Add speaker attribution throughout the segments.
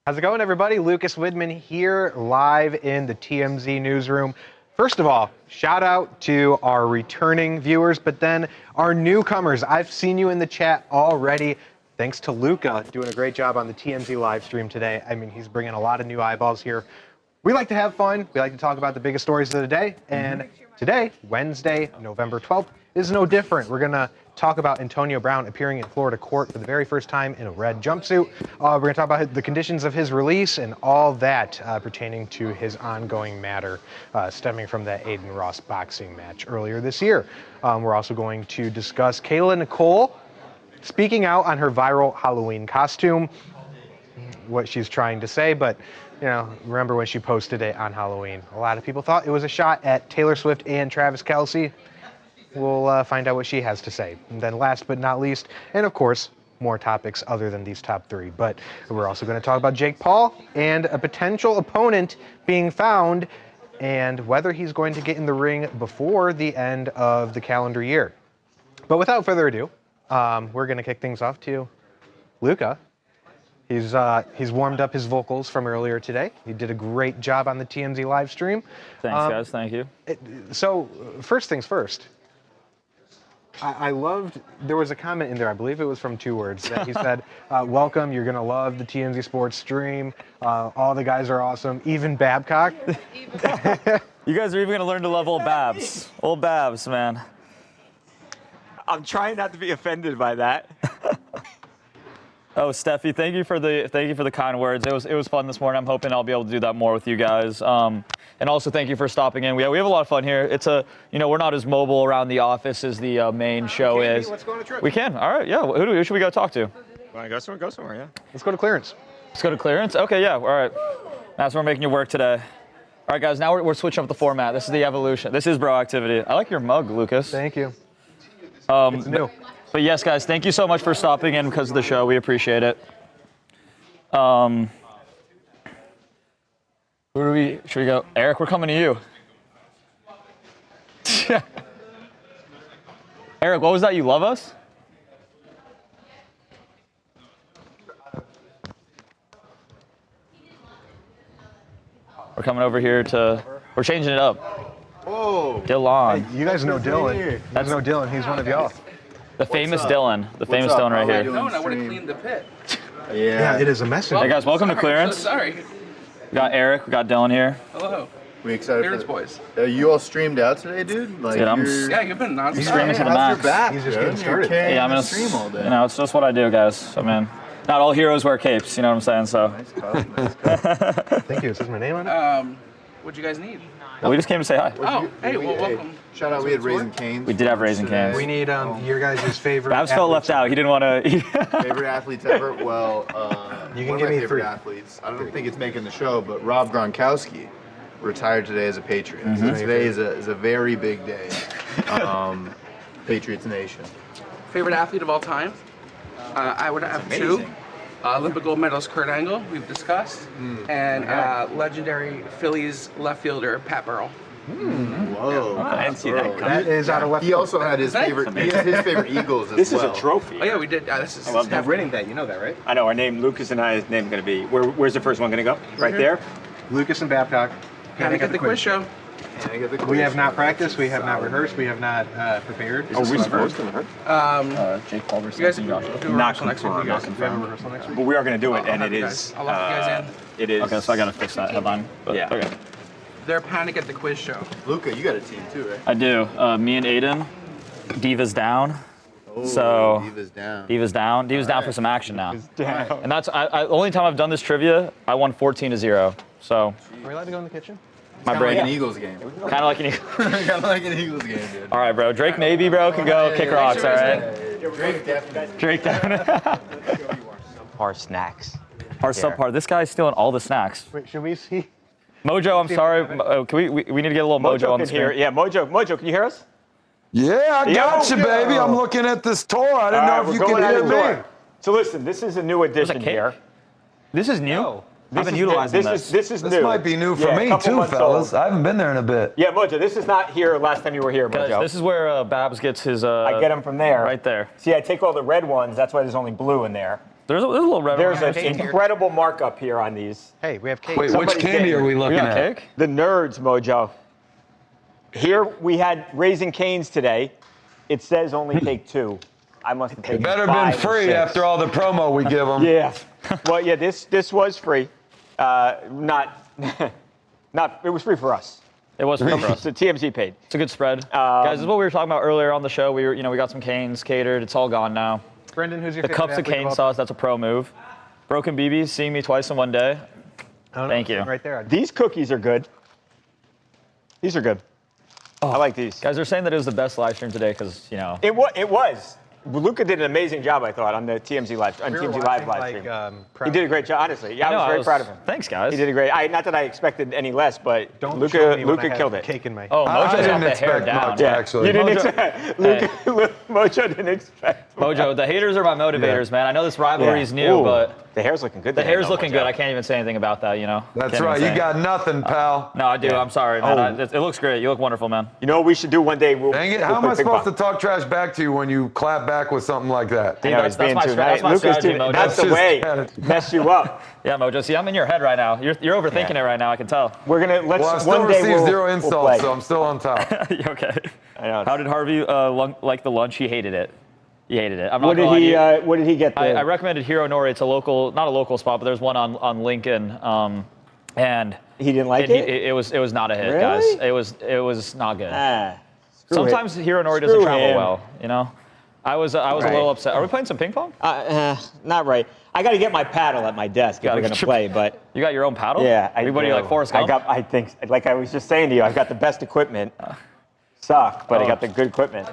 Speaker 1: How's it going, everybody? Lucas Widman here, live in the TMZ Newsroom. First of all, shout out to our returning viewers, but then our newcomers. I've seen you in the chat already. Thanks to Luca, doing a great job on the TMZ live stream today. I mean, he's bringing a lot of new eyeballs here. We like to have fun. We like to talk about the biggest stories of the day. And today, Wednesday, November 12th, is no different. We're going to talk about Antonio Brown appearing in Florida court for the very first time in a red jumpsuit. We're going to talk about the conditions of his release and all that pertaining to his ongoing matter stemming from that Aiden Ross boxing match earlier this year. We're also going to discuss Kayla Nicole speaking out on her viral Halloween costume, what she's trying to say, but you know, remember when she posted it on Halloween? A lot of people thought it was a shot at Taylor Swift and Travis Kelce. We'll find out what she has to say. And then last but not least, and of course, more topics other than these top three. But we're also going to talk about Jake Paul and a potential opponent being found and whether he's going to get in the ring before the end of the calendar year. But without further ado, we're going to kick things off to Luca. He's warmed up his vocals from earlier today. He did a great job on the TMZ live stream.
Speaker 2: Thanks, guys. Thank you.
Speaker 1: So first things first. I loved, there was a comment in there, I believe it was from 2 Words, that he said, welcome, you're going to love the TMZ Sports stream. All the guys are awesome, even Babcock.
Speaker 2: You guys are even going to learn to love old Babs. Old Babs, man.
Speaker 3: I'm trying not to be offended by that.
Speaker 2: Oh, Steffi, thank you for the kind words. It was fun this morning. I'm hoping I'll be able to do that more with you guys. And also thank you for stopping in. We have a lot of fun here. It's we're not as mobile around the office as the main show is.
Speaker 1: Let's go on a trip.
Speaker 2: We can. All right. Yeah. Who should we go talk to?
Speaker 3: Want to go somewhere? Go somewhere. Yeah.
Speaker 1: Let's go to clearance.
Speaker 2: Let's go to clearance. Okay. Yeah. All right. That's what we're making you work today. All right, guys. Now we're switching up the format. This is the evolution. This is bro activity. I like your mug, Lucas.
Speaker 1: Thank you. It's new.
Speaker 2: But yes, guys, thank you so much for stopping in because of the show. We appreciate it. Should we go? Eric, we're coming to you. Eric, what was that? You love us? We're coming over here we're changing it up.
Speaker 3: Whoa.
Speaker 2: Dylan.
Speaker 1: Hey, you guys know Dylan. You guys know Dylan. He's one of y'all.
Speaker 2: The famous Dylan. The famous Dylan right here.
Speaker 4: No, I would have cleaned the pit.
Speaker 1: Yeah, it is a mess.
Speaker 2: Hey guys, welcome to clearance.
Speaker 4: So sorry.
Speaker 2: We got Eric, we got Dylan here.
Speaker 4: Hello.
Speaker 5: We excited
Speaker 4: Clearance
Speaker 5: for
Speaker 4: boys.
Speaker 5: You all streamed out today, dude? Like,
Speaker 2: Dude,
Speaker 4: Yeah, you've been nonstop.
Speaker 2: He's screaming to the
Speaker 5: how's
Speaker 2: max.
Speaker 5: your back,
Speaker 1: He's just
Speaker 5: dude?
Speaker 1: getting started.
Speaker 5: You're carrying
Speaker 2: Yeah, I'm
Speaker 5: the
Speaker 2: gonna,
Speaker 5: stream all day.
Speaker 2: you know, it's just what I do, guys. I mean, not all heroes wear capes, you know what I'm saying? So,
Speaker 5: Nice cup, nice cup.
Speaker 1: Thank you. Is this my name on it?
Speaker 4: What'd you guys need?
Speaker 2: well, we just came to say hi.
Speaker 4: Oh, hey, well, welcome.
Speaker 5: Shout out, we had Raising Cane's.
Speaker 2: We did have Raising Cane's.
Speaker 1: We need your guys' favorite.
Speaker 2: Babs felt left out. He didn't want to.
Speaker 5: Favorite athletes ever? Well,
Speaker 1: You can
Speaker 5: one
Speaker 1: give
Speaker 5: of my
Speaker 1: me
Speaker 5: favorite
Speaker 1: 3.
Speaker 5: athletes. I don't think it's making the show, but Rob Gronkowski retired today as a Patriot.
Speaker 2: Mm-hmm.
Speaker 5: So today is a very big day. Patriots Nation.
Speaker 4: Favorite athlete of all time? I would have 2. Olympic gold medalist Kurt Angle, we've discussed, and legendary Phillies left fielder Pat Burrell.
Speaker 5: Whoa.
Speaker 3: I didn't see that coming.
Speaker 1: That is out of left.
Speaker 5: He also had his
Speaker 4: Nice.
Speaker 5: favorite. He has his favorite Eagles as
Speaker 3: This
Speaker 5: well.
Speaker 3: is a trophy.
Speaker 4: Oh yeah, we did. This is.
Speaker 3: love that.
Speaker 4: half-
Speaker 1: Winning that, you know that, right?
Speaker 3: I know. Our name, Lucas and I's name, going to be. Where's the first one going to go? Right there.
Speaker 1: Lucas and Babcock.
Speaker 4: Panic at the quiz show.
Speaker 5: And I get the
Speaker 1: We have
Speaker 5: quiz.
Speaker 1: not practiced. We have not rehearsed. We have not prepared.
Speaker 3: Oh, we're supposed to.
Speaker 2: Jake Paul versus
Speaker 4: You guys
Speaker 2: Josh.
Speaker 4: do a rehearsal next week. You guys.
Speaker 1: We have a rehearsal next week.
Speaker 3: But we are going to do it,
Speaker 4: I'll
Speaker 3: and
Speaker 4: have
Speaker 3: it
Speaker 4: you
Speaker 3: is.
Speaker 4: guys. I'll lock you guys
Speaker 3: It is.
Speaker 2: Okay, so I gotta fix that headline. But,
Speaker 3: Yeah.
Speaker 2: Okay.
Speaker 4: They're Panic at the quiz show.
Speaker 5: Luca, you got a team too, right?
Speaker 2: I do. Me and Aiden. Diva's down. So
Speaker 5: Diva's down.
Speaker 2: Diva's down. Diva's down for some action now.
Speaker 3: Down.
Speaker 2: And that's the only time I've done this trivia. I won 14-0. So
Speaker 1: Are we allowed to go in the kitchen?
Speaker 2: my
Speaker 5: Kind of
Speaker 2: brain,
Speaker 5: like an Eagles game.
Speaker 2: kind of like an.
Speaker 5: Kind of like an Eagles game, dude.
Speaker 2: All right, bro. Drake maybe, bro, can go kick rocks. All right.
Speaker 5: Drake definitely.
Speaker 2: Drake down.
Speaker 6: Our snacks.
Speaker 2: Our subpar. This guy's stealing all the snacks.
Speaker 1: Wait, should we see?
Speaker 2: Mojo, I'm sorry. Can we need to get a little Mojo on the
Speaker 3: can hear.
Speaker 2: screen.
Speaker 3: Yeah, Mojo, can you hear us?
Speaker 7: Yeah, I got you, baby. I'm looking at this tour. I didn't know if you could hear me.
Speaker 3: So listen, this is a new addition
Speaker 2: cake?
Speaker 3: here.
Speaker 2: This is new. I've been
Speaker 3: is
Speaker 2: utilizing
Speaker 3: this.
Speaker 2: this.
Speaker 3: Is
Speaker 7: This
Speaker 3: new.
Speaker 7: might be new for
Speaker 3: Yeah, a
Speaker 7: me
Speaker 3: couple
Speaker 7: too,
Speaker 3: months
Speaker 7: fellas.
Speaker 3: old.
Speaker 7: I haven't been there in a bit.
Speaker 3: Yeah, Mojo, this is not here last time you were here,
Speaker 2: Guys,
Speaker 3: Mojo.
Speaker 2: this is where Babs gets his.
Speaker 3: I get them from there.
Speaker 2: Right there.
Speaker 3: See, I take all the red ones. That's why there's only blue in there.
Speaker 2: There's a little red.
Speaker 3: There's
Speaker 2: one.
Speaker 3: an incredible markup here on these.
Speaker 1: Hey, we have cake.
Speaker 7: Wait, which
Speaker 3: Somebody's
Speaker 7: candy
Speaker 3: getting-
Speaker 7: are we
Speaker 2: We
Speaker 7: looking
Speaker 2: got
Speaker 7: at?
Speaker 2: cake?
Speaker 3: The Nerds, Mojo. Here we had Raising Cane's today. It says only take 2. I must have taken
Speaker 7: It better
Speaker 3: 5
Speaker 7: been
Speaker 3: and
Speaker 7: free
Speaker 3: 6.
Speaker 7: after all the promo we give them.
Speaker 3: Yeah. Well, yeah. This was free. Not. It was free for us.
Speaker 2: It was free for us.
Speaker 3: So TMZ paid.
Speaker 2: It's a good spread. Guys, this is what we were talking about earlier on the show. We got some canes catered. It's all gone now.
Speaker 1: Brendan, who's your
Speaker 2: The
Speaker 1: favorite
Speaker 2: cups of
Speaker 1: athlete
Speaker 2: cane
Speaker 1: all
Speaker 2: sauce, that's a pro move. Broken BBs, seeing me twice in one day.
Speaker 1: time?
Speaker 2: Thank you.
Speaker 1: Right there.
Speaker 3: These cookies are good. These are good. I like these.
Speaker 2: Guys, they're saying that it was the best live stream today because,
Speaker 3: It was. Luca did an amazing job, I thought, on the TMZ live
Speaker 1: We were
Speaker 3: TMZ
Speaker 1: watching,
Speaker 3: live
Speaker 1: like,
Speaker 3: stream.
Speaker 1: prep.
Speaker 3: He did a great job, honestly. Yeah, I was very proud of him.
Speaker 2: Thanks, guys.
Speaker 3: He did a great. Not that I expected any less, but
Speaker 1: Don't show me when I
Speaker 3: Luca
Speaker 1: have
Speaker 3: killed it.
Speaker 1: Cake in my.
Speaker 2: Oh,
Speaker 7: I
Speaker 2: Mojo's got
Speaker 7: didn't
Speaker 2: the hair
Speaker 7: expect
Speaker 2: down.
Speaker 7: much, actually.
Speaker 3: You didn't
Speaker 2: Mojo-
Speaker 3: expect. Mojo didn't expect.
Speaker 2: Mojo, the haters are my motivators, man. I know this rivalry is new,
Speaker 3: Ooh,
Speaker 2: but
Speaker 3: the hair's looking good.
Speaker 2: the
Speaker 3: today,
Speaker 2: hair's
Speaker 3: though,
Speaker 2: looking
Speaker 3: Mojo.
Speaker 2: good. I can't even say anything about that,
Speaker 7: That's
Speaker 2: Can't
Speaker 7: right.
Speaker 2: even
Speaker 7: You
Speaker 2: say
Speaker 7: got nothing, pal.
Speaker 2: No, I do.
Speaker 3: Yeah.
Speaker 2: I'm sorry, man. It looks great. You look wonderful, man.
Speaker 3: You know what we should do one day?
Speaker 7: Dang it. How am I supposed to talk trash back to you when you clap back with something like that?
Speaker 2: Dude,
Speaker 3: I know,
Speaker 2: that's
Speaker 3: he's being
Speaker 2: my
Speaker 3: too
Speaker 2: stra- that's
Speaker 3: nice.
Speaker 2: my
Speaker 3: Luca's
Speaker 2: strategy,
Speaker 3: too-
Speaker 2: Mojo.
Speaker 3: That's the
Speaker 7: Just
Speaker 3: way.
Speaker 7: kinda-
Speaker 3: Mess you up.
Speaker 2: Yeah, Mojo. See, I'm in your head right now. You're overthinking it right now. I can tell.
Speaker 3: We're gonna
Speaker 7: Well, I
Speaker 3: let's
Speaker 7: still
Speaker 3: one day
Speaker 7: receive
Speaker 3: we'll,
Speaker 7: 0
Speaker 3: we'll
Speaker 7: insults,
Speaker 3: play.
Speaker 7: so I'm still on top.
Speaker 2: You okay?
Speaker 3: I know.
Speaker 2: How did Harvey like the lunch? He hated it. He hated it. I'm not
Speaker 3: What
Speaker 2: gonna lie to
Speaker 3: did
Speaker 2: you.
Speaker 3: he? What did he get?
Speaker 2: I
Speaker 3: There?
Speaker 2: recommended Hiro Nori. It's a local, not a local spot, but there's one on Lincoln, and
Speaker 3: He didn't like
Speaker 2: it,
Speaker 3: it.
Speaker 2: it was not a hit,
Speaker 3: Really?
Speaker 2: guys. It was not good.
Speaker 3: Screw
Speaker 2: Sometimes
Speaker 3: it.
Speaker 2: Hiro Nori
Speaker 3: Screw
Speaker 2: doesn't travel
Speaker 3: him.
Speaker 2: well, I was a
Speaker 3: Right.
Speaker 2: little upset. Are we playing some ping pong?
Speaker 3: Not right. I got to get my paddle at my desk if
Speaker 2: Gotta
Speaker 3: we're gonna
Speaker 2: get your-
Speaker 3: play, but.
Speaker 2: You got your own paddle?
Speaker 3: Yeah,
Speaker 2: Everybody like Forrest Gump?
Speaker 3: I think, like I was just saying to you, I've got the best equipment. Suck, but I
Speaker 2: Oh.
Speaker 3: got the good equipment.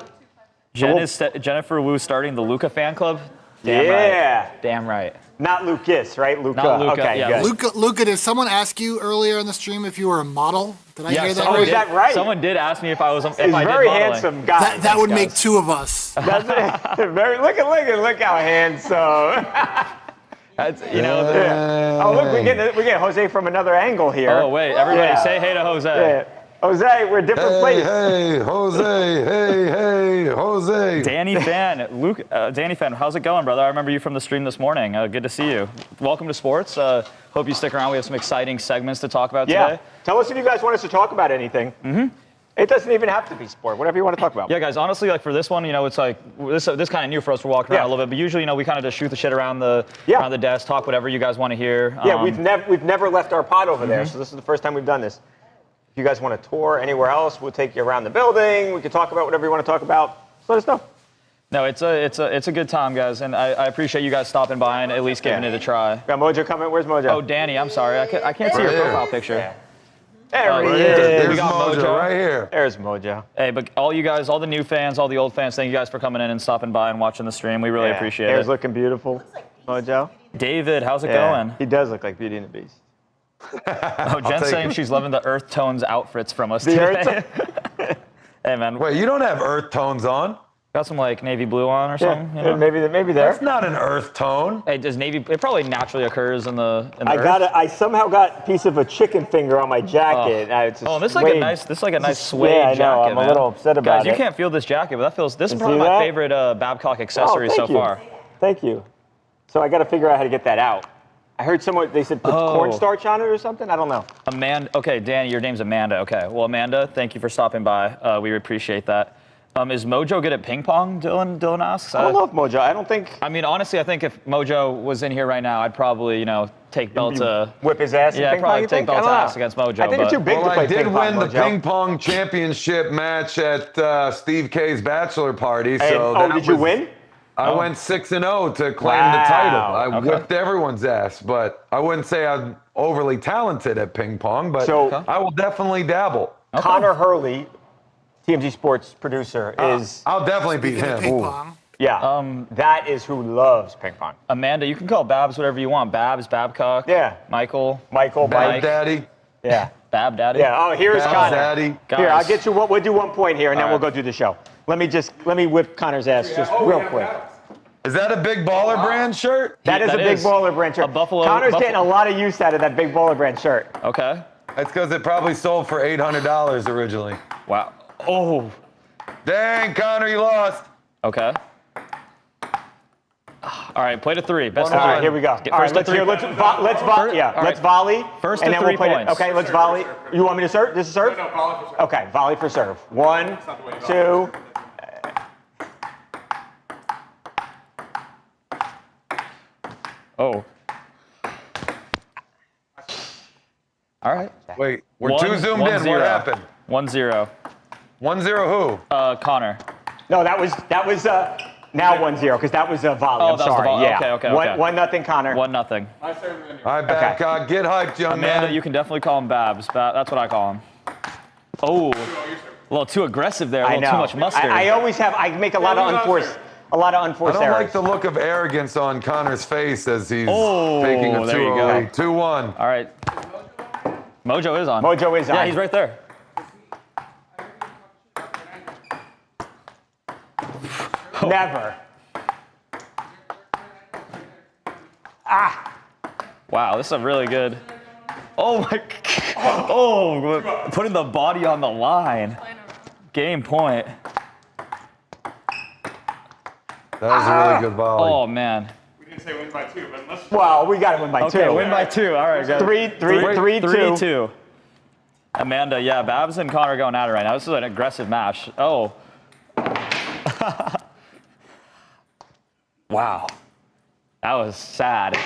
Speaker 2: Jennifer Wu starting the Luca fan club? Damn
Speaker 3: Yeah.
Speaker 2: right. Damn right.
Speaker 3: Not Lucas, right? Luca.
Speaker 2: Not Luca,
Speaker 3: Okay,
Speaker 2: yeah.
Speaker 3: good.
Speaker 8: Luca, did someone ask you earlier in the stream if you were a model? Did I hear that?
Speaker 3: someone
Speaker 8: right?
Speaker 3: is that right?
Speaker 2: Someone did ask me if I was. If
Speaker 3: He's
Speaker 2: I
Speaker 3: a
Speaker 2: did
Speaker 3: very
Speaker 2: modeling.
Speaker 3: handsome guy.
Speaker 8: That would
Speaker 2: Thanks,
Speaker 8: make
Speaker 2: guys.
Speaker 8: 2 of us.
Speaker 3: That's it. Look how handsome.
Speaker 2: That's,
Speaker 3: Oh, look, we get Jose from another angle here.
Speaker 2: Oh wait, everybody
Speaker 3: Yeah.
Speaker 2: say hey to Jose.
Speaker 3: Yeah. Jose, we're different
Speaker 7: Hey,
Speaker 3: places.
Speaker 7: hey, Jose. Hey, Jose.
Speaker 2: Danny Fan, Danny Fan, how's it going, brother? I remember you from the stream this morning. Good to see you. Welcome to sports. Hope you stick around. We have some exciting segments to talk about
Speaker 3: Yeah.
Speaker 2: today.
Speaker 3: Tell us if you guys want us to talk about anything. Mm-hmm. It doesn't even have to be sport. Whatever you want to talk about.
Speaker 2: Yeah, guys. Honestly, like for this one, it's like this kind of new for us. We're walking around
Speaker 3: Yeah.
Speaker 2: a little bit, but usually, we kind of just shoot the shit around the desk, talk whatever you guys want to hear.
Speaker 3: Yeah, we've never left our pod over there, so this is the first time we've done this. If you guys want to tour anywhere else, we'll take you around the building. We can talk about whatever you want to talk about. Just let us know.
Speaker 2: No, it's a good time, guys, and I appreciate you guys stopping by and at least giving it a try.
Speaker 3: Got Mojo coming. Where's Mojo?
Speaker 2: Oh, Danny, I'm sorry, I can't see your
Speaker 7: Right here.
Speaker 2: profile picture.
Speaker 3: There he
Speaker 2: right
Speaker 3: is.
Speaker 2: here.
Speaker 7: There's
Speaker 2: We got
Speaker 7: Mojo
Speaker 2: Mojo.
Speaker 7: right here.
Speaker 3: There's Mojo.
Speaker 2: Hey, but all you guys, all the new fans, all the old fans, thank you guys for coming in and stopping by and watching the stream. We really
Speaker 3: Yeah.
Speaker 2: appreciate
Speaker 3: Hair's
Speaker 2: it.
Speaker 3: looking beautiful. Mojo.
Speaker 2: David, how's it
Speaker 3: Yeah.
Speaker 2: going?
Speaker 3: He does look like Beauty and the Beast.
Speaker 2: Oh, Jen's
Speaker 7: take
Speaker 2: saying
Speaker 7: it.
Speaker 2: she's loving the Earth Tones outfits from us
Speaker 3: The
Speaker 2: today. Hey, man,
Speaker 7: Wait, you don't have earth tones on?
Speaker 2: got some like navy blue on or
Speaker 3: Yeah,
Speaker 2: something? you know?
Speaker 3: maybe there.
Speaker 7: That's not an earth tone.
Speaker 2: Hey, does navy? It probably naturally occurs in the
Speaker 3: I
Speaker 2: Earth.
Speaker 3: I somehow got a piece of a chicken finger on my jacket. It's a
Speaker 2: Oh, this is like
Speaker 3: suede-
Speaker 2: a nice suede
Speaker 3: Yeah, I know.
Speaker 2: jacket.
Speaker 3: I'm
Speaker 2: man.
Speaker 3: a little upset about
Speaker 2: Guys,
Speaker 3: it.
Speaker 2: you can't feel this jacket, but this is
Speaker 3: You
Speaker 2: probably
Speaker 3: see
Speaker 2: my
Speaker 3: that?
Speaker 2: favorite Babcock
Speaker 3: Oh,
Speaker 2: accessory
Speaker 3: thank
Speaker 2: so
Speaker 3: you.
Speaker 2: far.
Speaker 3: Thank you. So I got to figure out how to get that out. I heard they said put
Speaker 2: Oh.
Speaker 3: cornstarch on it or something. I don't know.
Speaker 2: Amanda. Okay, Danny, your name's Amanda. Okay, well, Amanda, thank you for stopping by. We appreciate that. Is Mojo good at ping pong? Dylan asks.
Speaker 3: I don't know if Mojo. I don't think.
Speaker 2: I mean, honestly, I think if Mojo was in here right now, I'd probably, take belt to.
Speaker 3: Whip his ass. in
Speaker 2: Yeah,
Speaker 3: ping
Speaker 2: probably
Speaker 3: pong, you
Speaker 2: take
Speaker 3: think? I
Speaker 2: belt
Speaker 3: don't
Speaker 2: to
Speaker 3: know.
Speaker 2: ass against Mojo,
Speaker 3: I think you're
Speaker 2: but-
Speaker 3: too big
Speaker 7: Well,
Speaker 3: to play
Speaker 7: I did
Speaker 3: ping pong,
Speaker 7: win the
Speaker 3: Mojo.
Speaker 7: ping pong championship match at Steve K's bachelor party.
Speaker 3: And-
Speaker 7: So
Speaker 3: oh,
Speaker 7: that
Speaker 3: did you
Speaker 7: was-
Speaker 3: win?
Speaker 7: I went 6-0 to claim the title. I
Speaker 2: Okay.
Speaker 7: whipped everyone's ass, but I wouldn't say I'm overly talented at ping pong, but
Speaker 3: So-
Speaker 7: I will definitely dabble.
Speaker 3: Connor Hurley, TMZ Sports producer, is
Speaker 7: I'll definitely beat
Speaker 8: Speaking of
Speaker 7: him.
Speaker 8: ping
Speaker 7: Ooh.
Speaker 8: pong,
Speaker 3: yeah. That is who loves ping pong.
Speaker 2: Amanda, you can call Babs whatever you want. Babs, Babcock.
Speaker 3: Yeah.
Speaker 2: Michael.
Speaker 3: Michael,
Speaker 7: Bad
Speaker 3: Mike.
Speaker 7: Daddy.
Speaker 3: Yeah.
Speaker 2: Bab Daddy.
Speaker 3: Yeah. Oh, here's
Speaker 7: Bad
Speaker 3: Connor.
Speaker 7: Daddy.
Speaker 2: Guys.
Speaker 3: Here, I'll get you. We'll do 1 point here, and then
Speaker 2: All
Speaker 3: we'll
Speaker 2: right.
Speaker 3: go do the show. Let me whip Connor's ass just real quick.
Speaker 7: Is that a Big Baller Brand shirt?
Speaker 3: That is
Speaker 2: that
Speaker 3: a Big
Speaker 2: is
Speaker 3: Baller Brand shirt.
Speaker 2: a Buffalo-
Speaker 3: Connor's getting a lot of use out of that Big Baller Brand shirt.
Speaker 2: Okay.
Speaker 7: That's because it probably sold for $800 originally.
Speaker 2: Wow. Oh.
Speaker 7: Dang, Connor, you lost.
Speaker 2: Okay. All right, play to 3. Best
Speaker 3: All
Speaker 2: of 3.
Speaker 3: right, here we go.
Speaker 2: Get
Speaker 3: All right,
Speaker 2: first
Speaker 3: let's
Speaker 2: to 3.
Speaker 3: hear. Let's volley. Yeah,
Speaker 2: All
Speaker 3: let's
Speaker 2: right.
Speaker 3: volley.
Speaker 2: First
Speaker 3: and
Speaker 2: to
Speaker 3: then
Speaker 2: 3
Speaker 3: we'll play
Speaker 2: points.
Speaker 3: Okay, let's volley. You want me to serve? This is serve?
Speaker 9: No, volley for serve.
Speaker 3: Okay, volley for serve. 1, 2.
Speaker 2: Oh. All right.
Speaker 7: Wait, we're too zoomed in. What happened?
Speaker 2: 1-0.
Speaker 7: 1-0 who?
Speaker 2: Connor.
Speaker 3: No, that was now 1-0 because that was a volley.
Speaker 2: Oh,
Speaker 3: I'm
Speaker 2: that was the
Speaker 3: sorry.
Speaker 2: volley.
Speaker 3: Yeah.
Speaker 2: Okay, okay.
Speaker 3: 1-0 Connor.
Speaker 2: 1-0.
Speaker 9: I serve and then you.
Speaker 7: All right, Babcock, get hyped, young
Speaker 2: Amanda,
Speaker 7: man.
Speaker 2: you can definitely call him Babs. That's what I call him. Oh, a little too aggressive there. A
Speaker 3: I
Speaker 2: little
Speaker 3: know.
Speaker 2: too much mustard.
Speaker 3: I always have. I make a lot of unforced
Speaker 7: I don't
Speaker 3: errors.
Speaker 7: like the look of arrogance on Connor's face as he's
Speaker 2: Oh,
Speaker 7: taking a
Speaker 2: there you go.
Speaker 7: 2-1.
Speaker 2: All right. Mojo is on.
Speaker 3: Mojo is on.
Speaker 2: Yeah, he's right there.
Speaker 3: Never.
Speaker 2: Wow, this is a really good. Oh my. Oh, putting the body on the line. Game point.
Speaker 7: That was a really good volley.
Speaker 2: Oh man.
Speaker 9: We didn't say win by 2, but let's.
Speaker 3: Well, we got to win by 2.
Speaker 2: Okay, win by 2. All right, guys.
Speaker 3: 3-2.
Speaker 2: Amanda, yeah, Babs and Connor are going at it right now. This is an aggressive match. Oh. Wow. That was sad.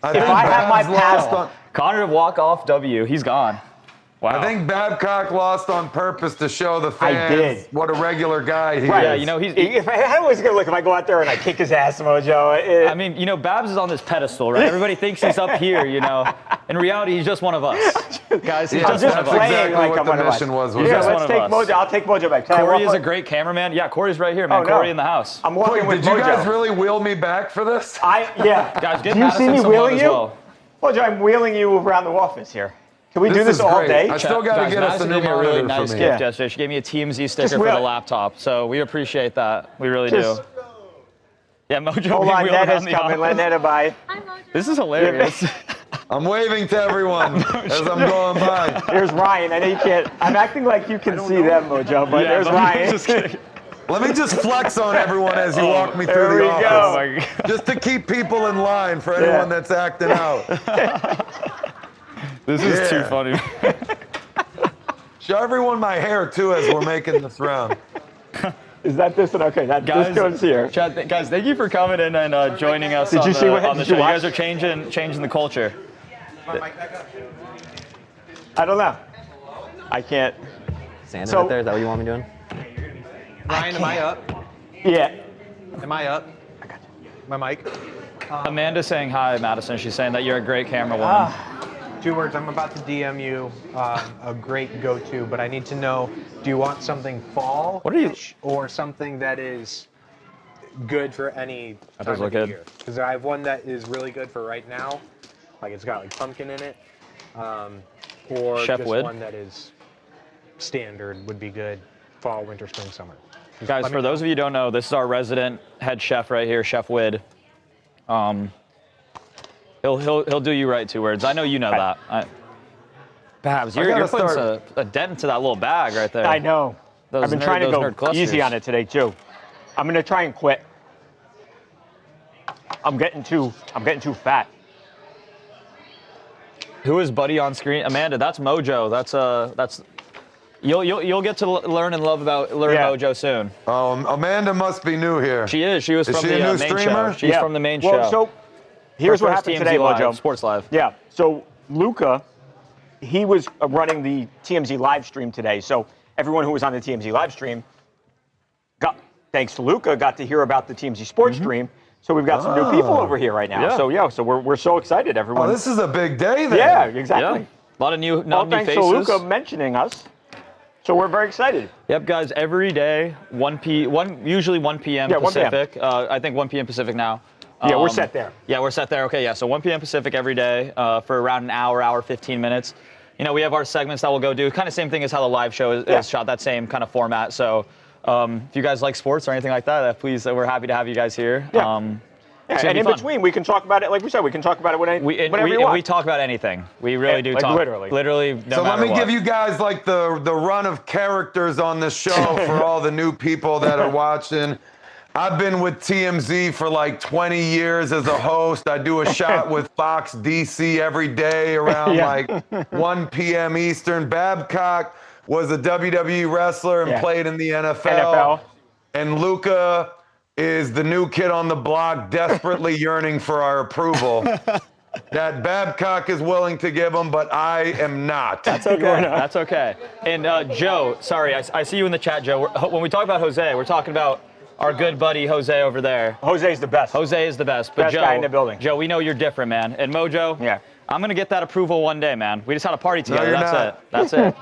Speaker 7: I think
Speaker 3: I have my
Speaker 7: Babs
Speaker 3: paddle.
Speaker 2: Connor walk-off W. He's gone. Wow.
Speaker 7: I think Babcock lost on purpose to show the
Speaker 3: I
Speaker 7: fans
Speaker 3: did.
Speaker 7: what a regular guy he
Speaker 3: Right.
Speaker 7: is.
Speaker 2: Yeah, you know, he's.
Speaker 3: How is it going to look if I go out there and I kick his ass, Mojo?
Speaker 2: I mean, you know, Babs is on this pedestal, right? Everybody thinks he's up here, you know. In reality, he's just one of us. Guys, he's
Speaker 7: Yeah,
Speaker 2: just one
Speaker 7: that's
Speaker 2: of us.
Speaker 7: exactly
Speaker 3: like
Speaker 7: what
Speaker 3: I'm
Speaker 7: the
Speaker 3: one of us.
Speaker 7: mission was.
Speaker 2: He's
Speaker 3: Yeah,
Speaker 2: just
Speaker 3: let's
Speaker 2: one
Speaker 3: take
Speaker 2: of us.
Speaker 3: Mojo. I'll take Mojo back. Can I
Speaker 2: Corey
Speaker 3: walk
Speaker 2: is a great cameraman. Yeah, Corey's right here, man.
Speaker 3: Oh, no.
Speaker 2: Corey in the house.
Speaker 3: I'm walking
Speaker 7: Wait,
Speaker 3: with
Speaker 7: did you
Speaker 3: Mojo.
Speaker 7: guys really wheel me back for this?
Speaker 3: Yeah.
Speaker 2: Guys, give
Speaker 3: Do you see
Speaker 2: Madison
Speaker 3: me
Speaker 2: some love
Speaker 3: wheeling
Speaker 2: as
Speaker 3: you?
Speaker 2: well.
Speaker 3: Mojo, I'm wheeling you around the office here. Can we do
Speaker 7: This
Speaker 3: this
Speaker 7: is
Speaker 3: all
Speaker 7: great.
Speaker 3: day?
Speaker 7: I still got to
Speaker 2: Guys,
Speaker 7: get us a
Speaker 2: Madison
Speaker 7: new
Speaker 2: gave me a
Speaker 7: monitor
Speaker 2: really
Speaker 7: for
Speaker 2: nice
Speaker 7: me.
Speaker 2: gift yesterday. She gave me a TMZ sticker for
Speaker 3: wheel
Speaker 2: the
Speaker 3: it.
Speaker 2: laptop, so we appreciate that. We really
Speaker 3: Just-
Speaker 2: do. Yeah, Mojo
Speaker 3: Hold
Speaker 2: being
Speaker 3: on,
Speaker 2: wheeled
Speaker 3: Netta's
Speaker 2: around the
Speaker 3: coming. Let
Speaker 2: office.
Speaker 3: Netta by.
Speaker 2: This is hilarious.
Speaker 7: I'm waving to everyone as I'm going by.
Speaker 3: Here's Ryan. I know you can't. I'm acting like you can see them, Mojo, but there's Ryan.
Speaker 2: Just kidding.
Speaker 7: Let me just flex on everyone as you walk me through
Speaker 3: there
Speaker 7: the
Speaker 3: we
Speaker 7: office.
Speaker 3: go.
Speaker 2: Oh my God.
Speaker 7: Just to keep people in line for anyone that's acting out.
Speaker 2: This is too
Speaker 7: Yeah.
Speaker 2: funny.
Speaker 7: Show everyone my hair too as we're making this round.
Speaker 3: Is that this one? Okay, this goes here.
Speaker 2: Chad, guys, thank you for coming in and joining us
Speaker 3: Did
Speaker 2: on
Speaker 3: you
Speaker 2: the,
Speaker 3: see what-
Speaker 2: on the
Speaker 3: did
Speaker 2: show.
Speaker 3: you
Speaker 2: You guys
Speaker 3: watch?
Speaker 2: are changing the culture.
Speaker 3: I don't know. I can't.
Speaker 6: Standing
Speaker 3: So-
Speaker 6: right there, is that what you want me doing?
Speaker 1: Ryan, am I up?
Speaker 3: Yeah.
Speaker 1: Am I up? My mic?
Speaker 2: Amanda's saying hi, Madison. She's saying that you're a great camera woman.
Speaker 1: 2 words. I'm about to DM you a great go-to, but I need to know: do you want something fall,
Speaker 2: What are you-
Speaker 1: or something that is good for any
Speaker 2: That
Speaker 1: time
Speaker 2: does look
Speaker 1: of the
Speaker 2: good.
Speaker 1: year? Because I have one that is really good for right now, like it's got like pumpkin in it, or
Speaker 2: Chef
Speaker 1: just
Speaker 2: Wood?
Speaker 1: one that is standard would be good fall, winter, spring, summer.
Speaker 2: Guys, for those of you who don't know, this is our resident head chef right here, Chef Wid. He'll do you right, 2 words. I know you know that. Babs, you're
Speaker 7: gotta
Speaker 2: putting
Speaker 7: start-
Speaker 2: a dent into that little bag right there.
Speaker 3: I know.
Speaker 2: Those
Speaker 3: I've been
Speaker 2: nerd-
Speaker 3: trying to
Speaker 2: those
Speaker 3: go
Speaker 2: nerd clusters.
Speaker 3: easy on it today too. I'm gonna try and quit. I'm getting too fat.
Speaker 2: Who is Buddy on screen? Amanda, that's Mojo. That's you'll get to learn and love about Mojo soon.
Speaker 7: Oh, Amanda must be new here.
Speaker 2: She is. She was
Speaker 7: Is
Speaker 2: from
Speaker 7: she
Speaker 2: the
Speaker 7: a new
Speaker 2: main
Speaker 7: streamer?
Speaker 2: show. She's from the main
Speaker 3: Well,
Speaker 2: show.
Speaker 3: so here's
Speaker 2: Her
Speaker 3: what
Speaker 2: first
Speaker 3: happened
Speaker 2: TMZ
Speaker 3: today,
Speaker 2: Live,
Speaker 3: Mojo.
Speaker 2: Sports Live.
Speaker 3: Yeah. So Luca, he was running the TMZ live stream today. So everyone who was on the TMZ live stream thanks to Luca, got to hear about the TMZ Sports stream. So we've got some new people over here right now.
Speaker 2: Mm-hmm. Yeah.
Speaker 3: So we're so excited, everyone.
Speaker 7: Oh, this is a big day then.
Speaker 3: yeah, exactly.
Speaker 2: Yeah. A lot of new,
Speaker 3: All
Speaker 2: new
Speaker 3: thanks
Speaker 2: faces.
Speaker 3: to Luca mentioning us. So we're very excited.
Speaker 2: Yep, guys. Every day, usually 1 p.m.
Speaker 3: Yeah, 1 p.m.
Speaker 2: Pacific. I think 1 p.m. Pacific now.
Speaker 3: Yeah, we're set there.
Speaker 2: Yeah, we're set there. Okay, yeah. So 1 p.m. Pacific every day for around an hour, 15 minutes. You know, we have our segments that we'll go do. Kind of same thing as how the live show is shot. That same kind of format. So if you guys like sports or anything like that, please, we're happy to have you guys here.
Speaker 3: Yeah.
Speaker 2: It's gonna
Speaker 3: And
Speaker 2: be
Speaker 3: in
Speaker 2: fun.
Speaker 3: between, we can talk about it. Like we said, we can talk about it whenever you want.
Speaker 2: We talk about anything. We really do
Speaker 3: like
Speaker 2: talk.
Speaker 3: literally.
Speaker 2: Literally, no
Speaker 7: So let
Speaker 2: matter
Speaker 7: me
Speaker 2: what.
Speaker 7: give you guys like the run of characters on this show for all the new people that are watching. I've been with TMZ for like 20 years as a host. I do a shot with Fox DC every day around like 1 p.m. Eastern. Babcock was a WWE wrestler and played in the NFL. And Luca is the new kid on the block, desperately yearning for our approval. That Babcock is willing to give him, but I am not.
Speaker 2: That's okay. That's okay. And Joe, sorry, I see you in the chat, Joe. When we talk about Jose, we're talking about our good buddy Jose over there.
Speaker 3: Jose's the best.
Speaker 2: Jose is the best. But
Speaker 3: Best
Speaker 2: Joe,
Speaker 3: guy in the building.
Speaker 2: Joe, we know you're different, man. And Mojo, I'm going to get that approval one day, man. We just had a party together.
Speaker 7: No,
Speaker 2: That's it.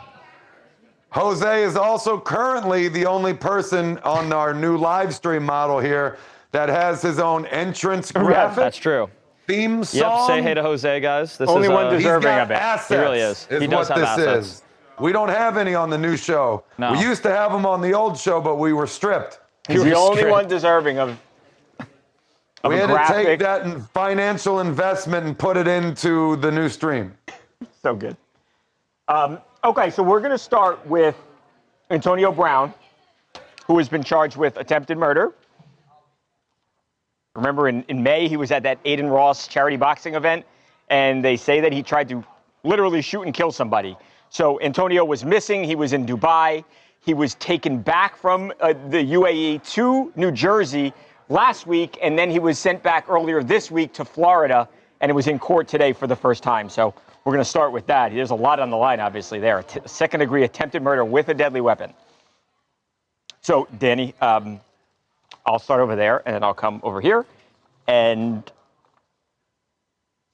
Speaker 7: Jose is also currently the only person on our new live stream model here that has his own entrance graphic.
Speaker 2: That's true.
Speaker 7: Theme song.
Speaker 2: Yep, say hey to Jose, guys. This
Speaker 3: Only
Speaker 2: is,
Speaker 3: one deserving of it.
Speaker 7: Assets,
Speaker 2: he really is. He does have assets.
Speaker 7: Is. We don't have any on the new show.
Speaker 2: No.
Speaker 7: We used to have them on the old show, but we were stripped.
Speaker 3: He's the only one deserving of
Speaker 7: we had
Speaker 3: graphic.
Speaker 7: to take that financial investment and put it into the new stream.
Speaker 3: So good. Okay, so we're going to start with Antonio Brown, who has been charged with attempted murder. Remember, in May, he was at that Aiden Ross charity boxing event, and they say that he tried to literally shoot and kill somebody. So Antonio was missing. He was in Dubai. He was taken back from the UAE to New Jersey last week, and then he was sent back earlier this week to Florida, and it was in court today for the first time. So we're going to start with that. There's a lot on the line, obviously, there. Second-degree attempted murder with a deadly weapon. So, Danny, I'll start over there, and then I'll come over here. And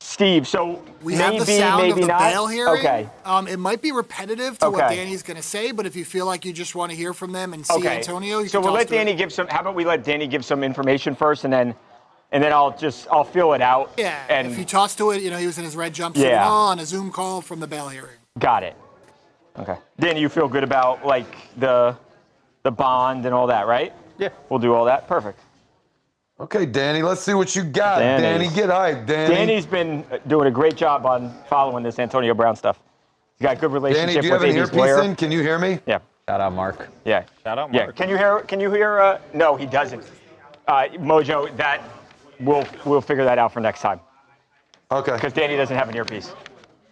Speaker 3: Steve, so
Speaker 8: we have the sound of the bail hearing.
Speaker 3: Okay.
Speaker 8: It might be repetitive to what Danny's going to say, but if you feel like you just want to hear from them and see Antonio, you
Speaker 3: so
Speaker 8: can
Speaker 3: we'll let Danny give some. How about we let Danny give some information first, and then I'll fill it out.
Speaker 8: Yeah.
Speaker 3: And
Speaker 8: if you toss to it, he was in his red jumpsuit on a Zoom call from the bail hearing.
Speaker 3: Got it. Okay. Danny, you feel good about like the bond and all that, right?
Speaker 1: Yeah.
Speaker 3: We'll do all that. Perfect.
Speaker 7: Okay, Danny, let's see what you got. Danny, get hyped, Danny.
Speaker 3: Danny's been doing a great job on following this Antonio Brown stuff. He's got a good relationship
Speaker 7: Danny, do you
Speaker 3: with
Speaker 7: have an
Speaker 3: his
Speaker 7: earpiece
Speaker 3: lawyer.
Speaker 7: in? Can you hear me?
Speaker 3: Yeah.
Speaker 6: Shout out, Mark.
Speaker 3: Yeah.
Speaker 2: Shout out, Mark.
Speaker 3: Yeah. Can you hear? No, he doesn't. Mojo, that we'll figure that out for next time.
Speaker 7: Okay.
Speaker 3: Because Danny doesn't have an earpiece.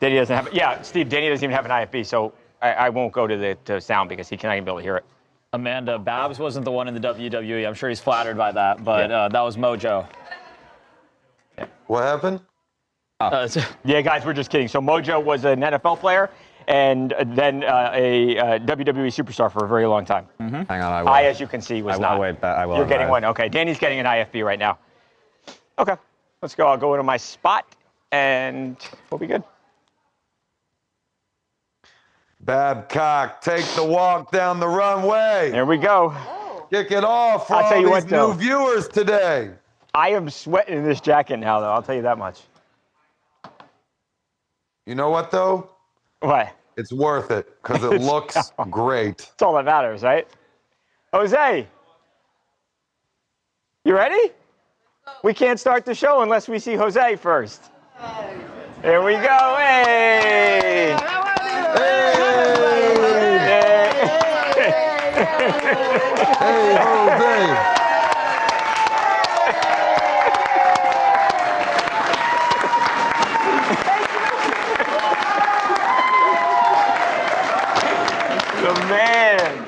Speaker 3: Danny doesn't have. Yeah, Steve. Danny doesn't even have an IFB, so I won't go to the sound because he cannot even be able to hear it.
Speaker 2: Amanda, Babs wasn't the one in the WWE. I'm sure he's flattered by that, but that was Mojo.
Speaker 7: What happened?
Speaker 3: Yeah, guys, we're just kidding. So Mojo was an NFL player and then a WWE superstar for a very long time.
Speaker 6: Mm-hmm. Hang on, I will.
Speaker 3: As you can see, was not.
Speaker 6: I will.
Speaker 3: You're getting one. Okay, Danny's getting an IFB right now. Okay, let's go. I'll go into my spot, and we'll be good.
Speaker 7: Babcock, take the walk down the runway.
Speaker 3: There we go.
Speaker 7: Kick it off for
Speaker 3: I'll tell you
Speaker 7: all these
Speaker 3: what, though.
Speaker 7: new viewers today.
Speaker 3: I am sweating in this jacket now, though. I'll tell you that much.
Speaker 7: You know what, though?
Speaker 3: What?
Speaker 7: It's worth it because it looks great.
Speaker 3: That's all that matters, right? Jose, you ready? We can't start the show unless we see Jose first. There we go. Hey!
Speaker 7: Hey, Jose.
Speaker 3: The man.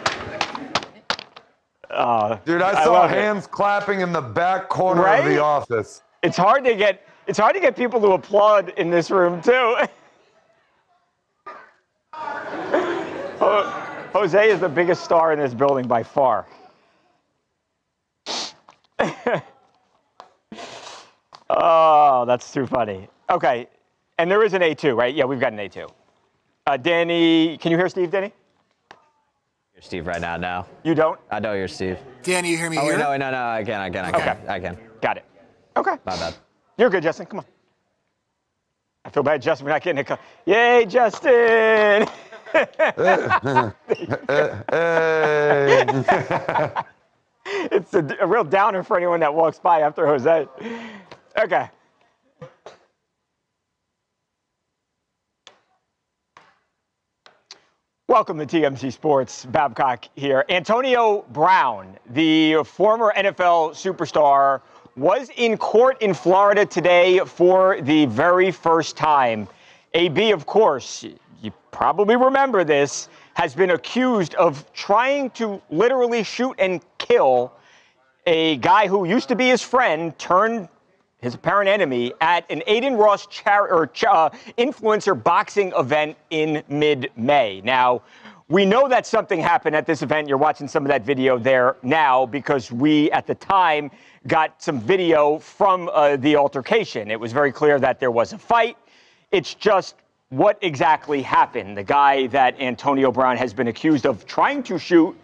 Speaker 7: Dude, I saw hands clapping in the back corner of the office.
Speaker 3: It's hard to get people to applaud in this room too. Jose is the biggest star in this building by far. Oh, that's too funny. Okay, and there is an A2, right? Yeah, we've got an A2. Danny, can you hear Steve, Danny?
Speaker 6: You're Steve right now. No.
Speaker 3: You don't?
Speaker 6: I know you're Steve.
Speaker 8: Danny, you hear me
Speaker 6: Oh,
Speaker 8: here?
Speaker 6: no, I can.
Speaker 3: Okay.
Speaker 6: I can.
Speaker 3: Got it. Okay.
Speaker 6: My bad.
Speaker 3: You're good, Justin. Come on. I feel bad, Justin. We're not getting a Yay, Justin! It's a real downer for anyone that walks by after Jose. Okay. Welcome to TMZ Sports. Babcock here. Antonio Brown, the former NFL superstar, was in court in Florida today for the very first time. AB, of course, you probably remember this, has been accused of trying to literally shoot and kill a guy who used to be his friend, turned his apparent enemy, at an Aiden Ross influencer boxing event in mid-May. Now, we know that something happened at this event. You're watching some of that video there now because we, at the time, got some video from the altercation. It was very clear that there was a fight. It's just what exactly happened. The guy that Antonio Brown has been accused of trying to shoot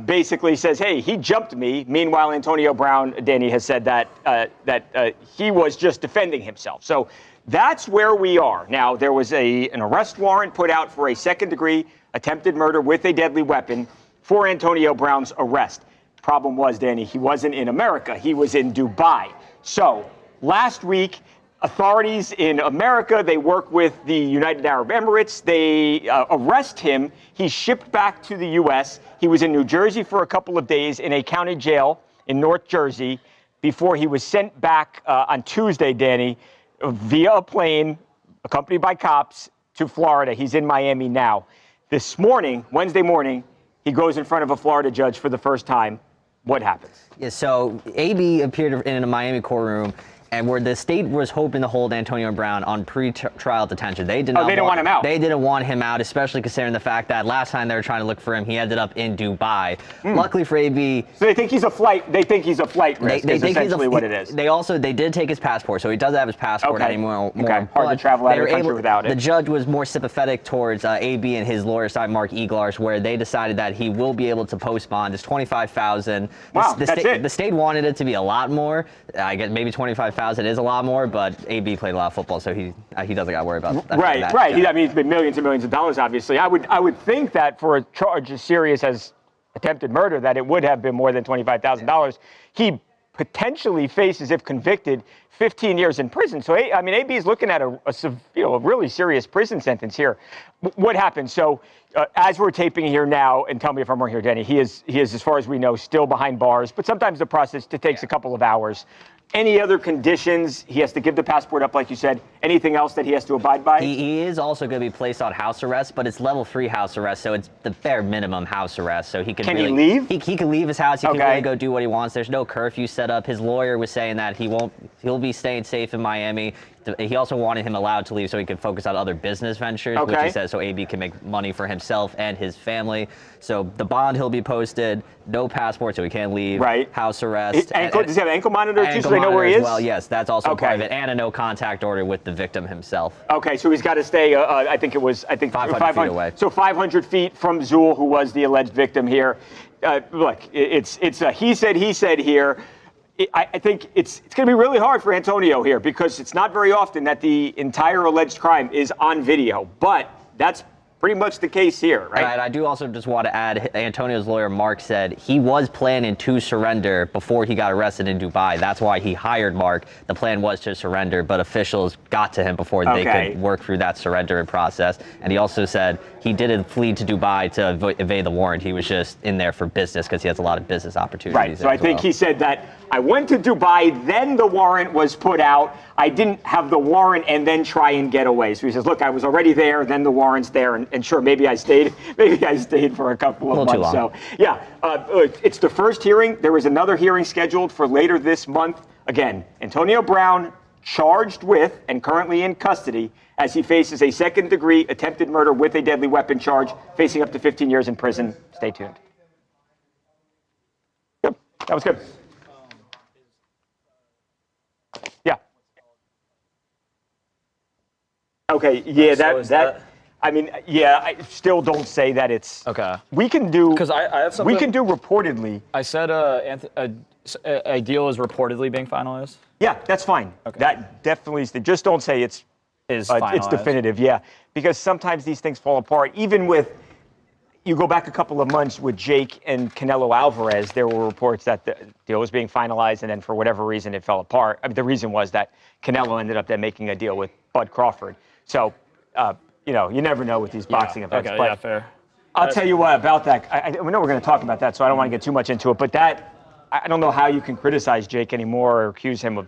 Speaker 3: basically says, hey, he jumped me. Meanwhile, Antonio Brown, Danny, has said that he was just defending himself. So that's where we are. Now, there was an arrest warrant put out for a second-degree attempted murder with a deadly weapon for Antonio Brown's arrest. Problem was, Danny, he wasn't in America. He was in Dubai. So last week, authorities in America, they work with the United Arab Emirates. They arrest him. He's shipped back to the U.S. He was in New Jersey for a couple of days in a county jail in North Jersey before he was sent back on Tuesday, Danny, via a plane accompanied by cops to Florida. He's in Miami now. This morning, Wednesday morning, he goes in front of a Florida judge for the first time. What happens?
Speaker 6: Yeah, so AB appeared in a Miami courtroom, and where the state was hoping to hold Antonio Brown on pre-trial detention. They did not.
Speaker 3: They didn't want him out.
Speaker 6: They didn't want him out, especially considering the fact that last time they were trying to look for him, he ended up in Dubai. Luckily for AB,
Speaker 3: so they think he's a flight. They think he's a flight risk. They think essentially what it is.
Speaker 6: They did take his passport, so he doesn't have his passport anymore.
Speaker 3: Okay. Hard to travel out of the country without it.
Speaker 6: The judge was more sympathetic towards AB and his lawyer side, Mark Eglars, where they decided that he will be able to post bond. It's $25,000.
Speaker 3: Wow, that's it.
Speaker 6: The state wanted it to be a lot more. I guess maybe $25,000 is a lot more. But AB played a lot of football, so he doesn't got to worry about that.
Speaker 3: Right. I mean, it's been millions and millions of dollars, obviously. I would think that for a charge as serious as attempted murder, that it would have been more than $25,000. He potentially faces, if convicted, 15 years in prison. So, I mean, AB is looking at a really serious prison sentence here. What happened? So, as we're taping here now, and tell me if I'm wrong here, Danny, he is, as far as we know, still behind bars. But sometimes the process takes a couple of hours. Any other conditions? He has to give the passport up, like you said. Anything else that he has to abide by?
Speaker 6: He is also going to be placed on house arrest, but it's level 3 house arrest, so it's the bare minimum house arrest. So he can
Speaker 3: he leave?
Speaker 6: He can leave his house. He can really go do what he wants. There's no curfew set up. His lawyer was saying that he'll be staying safe in Miami. He also wanted him allowed to leave so he could focus on other business ventures, which he says so AB can make money for himself and his family. So the bond he'll be posted, no passport, so he can't leave.
Speaker 3: Right.
Speaker 6: House arrest.
Speaker 3: Does he have an ankle monitor too, so they know where he is?
Speaker 6: Well, yes, that's also part of it, and a no contact order with the victim himself.
Speaker 3: Okay, so he's got to stay. I think 500
Speaker 6: feet away.
Speaker 3: So 500 feet from Zool, who was the alleged victim here. Look, it's a he said here. I think it's going to be really hard for Antonio here because it's not very often that the entire alleged crime is on video, but that's pretty much the case here, right?
Speaker 6: Right. I do also just want to add, Antonio's lawyer, Mark, said he was planning to surrender before he got arrested in Dubai. That's why he hired Mark. The plan was to surrender, but officials got to him before they could work through that surrender process. And he also said he didn't flee to Dubai to evade the warrant. He was just in there for business because he has a lot of business opportunities.
Speaker 3: Right. So I think he said that I went to Dubai, then the warrant was put out. I didn't have the warrant and then try and get away. So he says, look, I was already there, then the warrant's there. And sure, maybe I stayed for a couple of months.
Speaker 6: Too long.
Speaker 3: So, yeah, it's the first hearing. There is another hearing scheduled for later this month. Again, Antonio Brown charged with and currently in custody as he faces a second-degree attempted murder with a deadly weapon charge, facing up to 15 years in prison. Stay tuned. Good. That was good. Yeah. Okay. Yeah. I mean, yeah. I still don't say that it's
Speaker 2: okay.
Speaker 3: We can do
Speaker 2: because I have something.
Speaker 3: We can do reportedly.
Speaker 2: I said a deal is reportedly being finalized.
Speaker 3: Yeah, that's fine. Okay. That definitely is. Just don't say it's
Speaker 2: finalized.
Speaker 3: It's definitive. Yeah, because sometimes these things fall apart. Even with. You go back a couple of months with Jake and Canelo Alvarez, there were reports that the deal was being finalized, and then for whatever reason, it fell apart. I mean, the reason was that Canelo ended up then making a deal with Bud Crawford. So, you never know with these boxing events.
Speaker 2: Okay,
Speaker 3: but
Speaker 2: yeah, fair.
Speaker 3: I'll tell you what about that. I know we're going to talk about that, so I don't want to get too much into it. But I don't know how you can criticize Jake anymore or accuse him of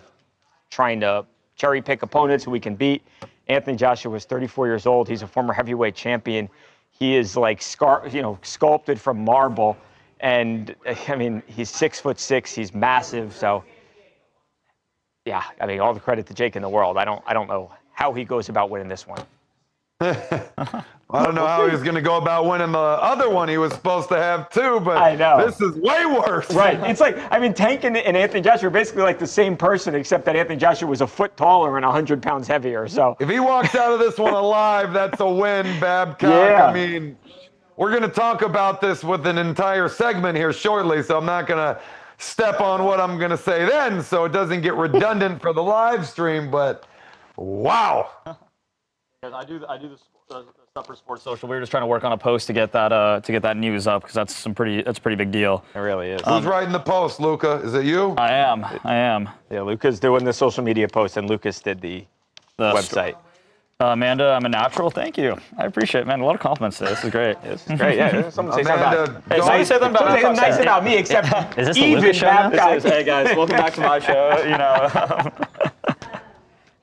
Speaker 3: trying to cherry pick opponents who he can beat. Anthony Joshua is 34 years old. He's a former heavyweight champion. He is like sculpted from marble, and I mean he's 6'6". He's massive. So yeah, I mean all the credit to Jake in the world. I don't know how he goes about winning this one.
Speaker 7: I don't know how he was going to go about winning the other one he was supposed to have too, but
Speaker 3: I know.
Speaker 7: This is way worse.
Speaker 3: Right. It's like, I mean, Tank and Anthony Joshua are basically like the same person, except that Anthony Joshua was a foot taller and 100 pounds heavier. So
Speaker 7: if he walks out of this one alive, that's a win, Babcock.
Speaker 3: Yeah.
Speaker 7: I mean, we're going to talk about this with an entire segment here shortly, so I'm not going to step on what I'm going to say then so it doesn't get redundant for the live stream, but wow.
Speaker 2: I do the stuff for Sports Social. We were just trying to work on a post to get that news up because that's a pretty big deal.
Speaker 3: it really is.
Speaker 7: Who's writing the post, Luca? Is it you?
Speaker 2: I am.
Speaker 3: Yeah, Luca's doing the social media post, and Lucas did the website.
Speaker 2: Amanda, I'm a natural. Thank you. I appreciate it, man. A lot of compliments today. This is great.
Speaker 3: This is great. Yeah, someone say something
Speaker 7: Amanda,
Speaker 3: about.
Speaker 2: Hey, you say them about
Speaker 3: Something nice about me, except
Speaker 6: Is this a
Speaker 3: even
Speaker 6: Lucas show now?
Speaker 3: Babcock.
Speaker 2: Hey guys, welcome back to my show. You know.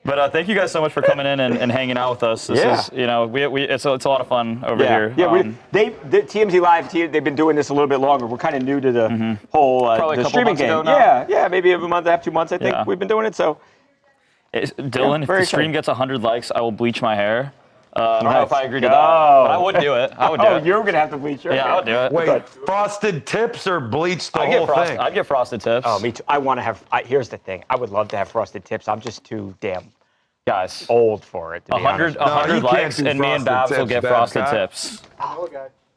Speaker 2: But thank you guys so much for coming in and hanging out with us. This is, you know, it's a lot of fun over here.
Speaker 3: Yeah, the TMZ Live, they've been doing this a little bit longer. We're kind of new to the whole
Speaker 2: Probably a
Speaker 3: the
Speaker 2: couple
Speaker 3: streaming
Speaker 2: months
Speaker 3: game.
Speaker 2: ago now.
Speaker 3: Yeah, maybe a month and a half, 2 months, I think we've been doing it. So,
Speaker 2: Dylan, if
Speaker 3: very
Speaker 2: the stream
Speaker 3: exciting.
Speaker 2: gets 100 likes, I will bleach my hair. I don't know if I agree to that,
Speaker 3: Go.
Speaker 2: but I would do it. I would do
Speaker 3: Oh,
Speaker 2: it.
Speaker 3: you're going to have to bleach your
Speaker 2: Yeah,
Speaker 3: hair.
Speaker 2: I would do it.
Speaker 7: Wait, frosted tips or bleach the whole thing?
Speaker 2: I'd get frosted tips.
Speaker 3: Oh, me too. I want to have, here's the thing. I would love to have frosted tips. I'm just too damn
Speaker 2: Guys,
Speaker 3: old for it, to be
Speaker 2: 100
Speaker 3: honest.
Speaker 7: you can't
Speaker 2: likes,
Speaker 7: do
Speaker 2: and me and
Speaker 7: frosted
Speaker 2: Babs will
Speaker 7: tips,
Speaker 2: get frosted
Speaker 7: Babcock.
Speaker 2: tips.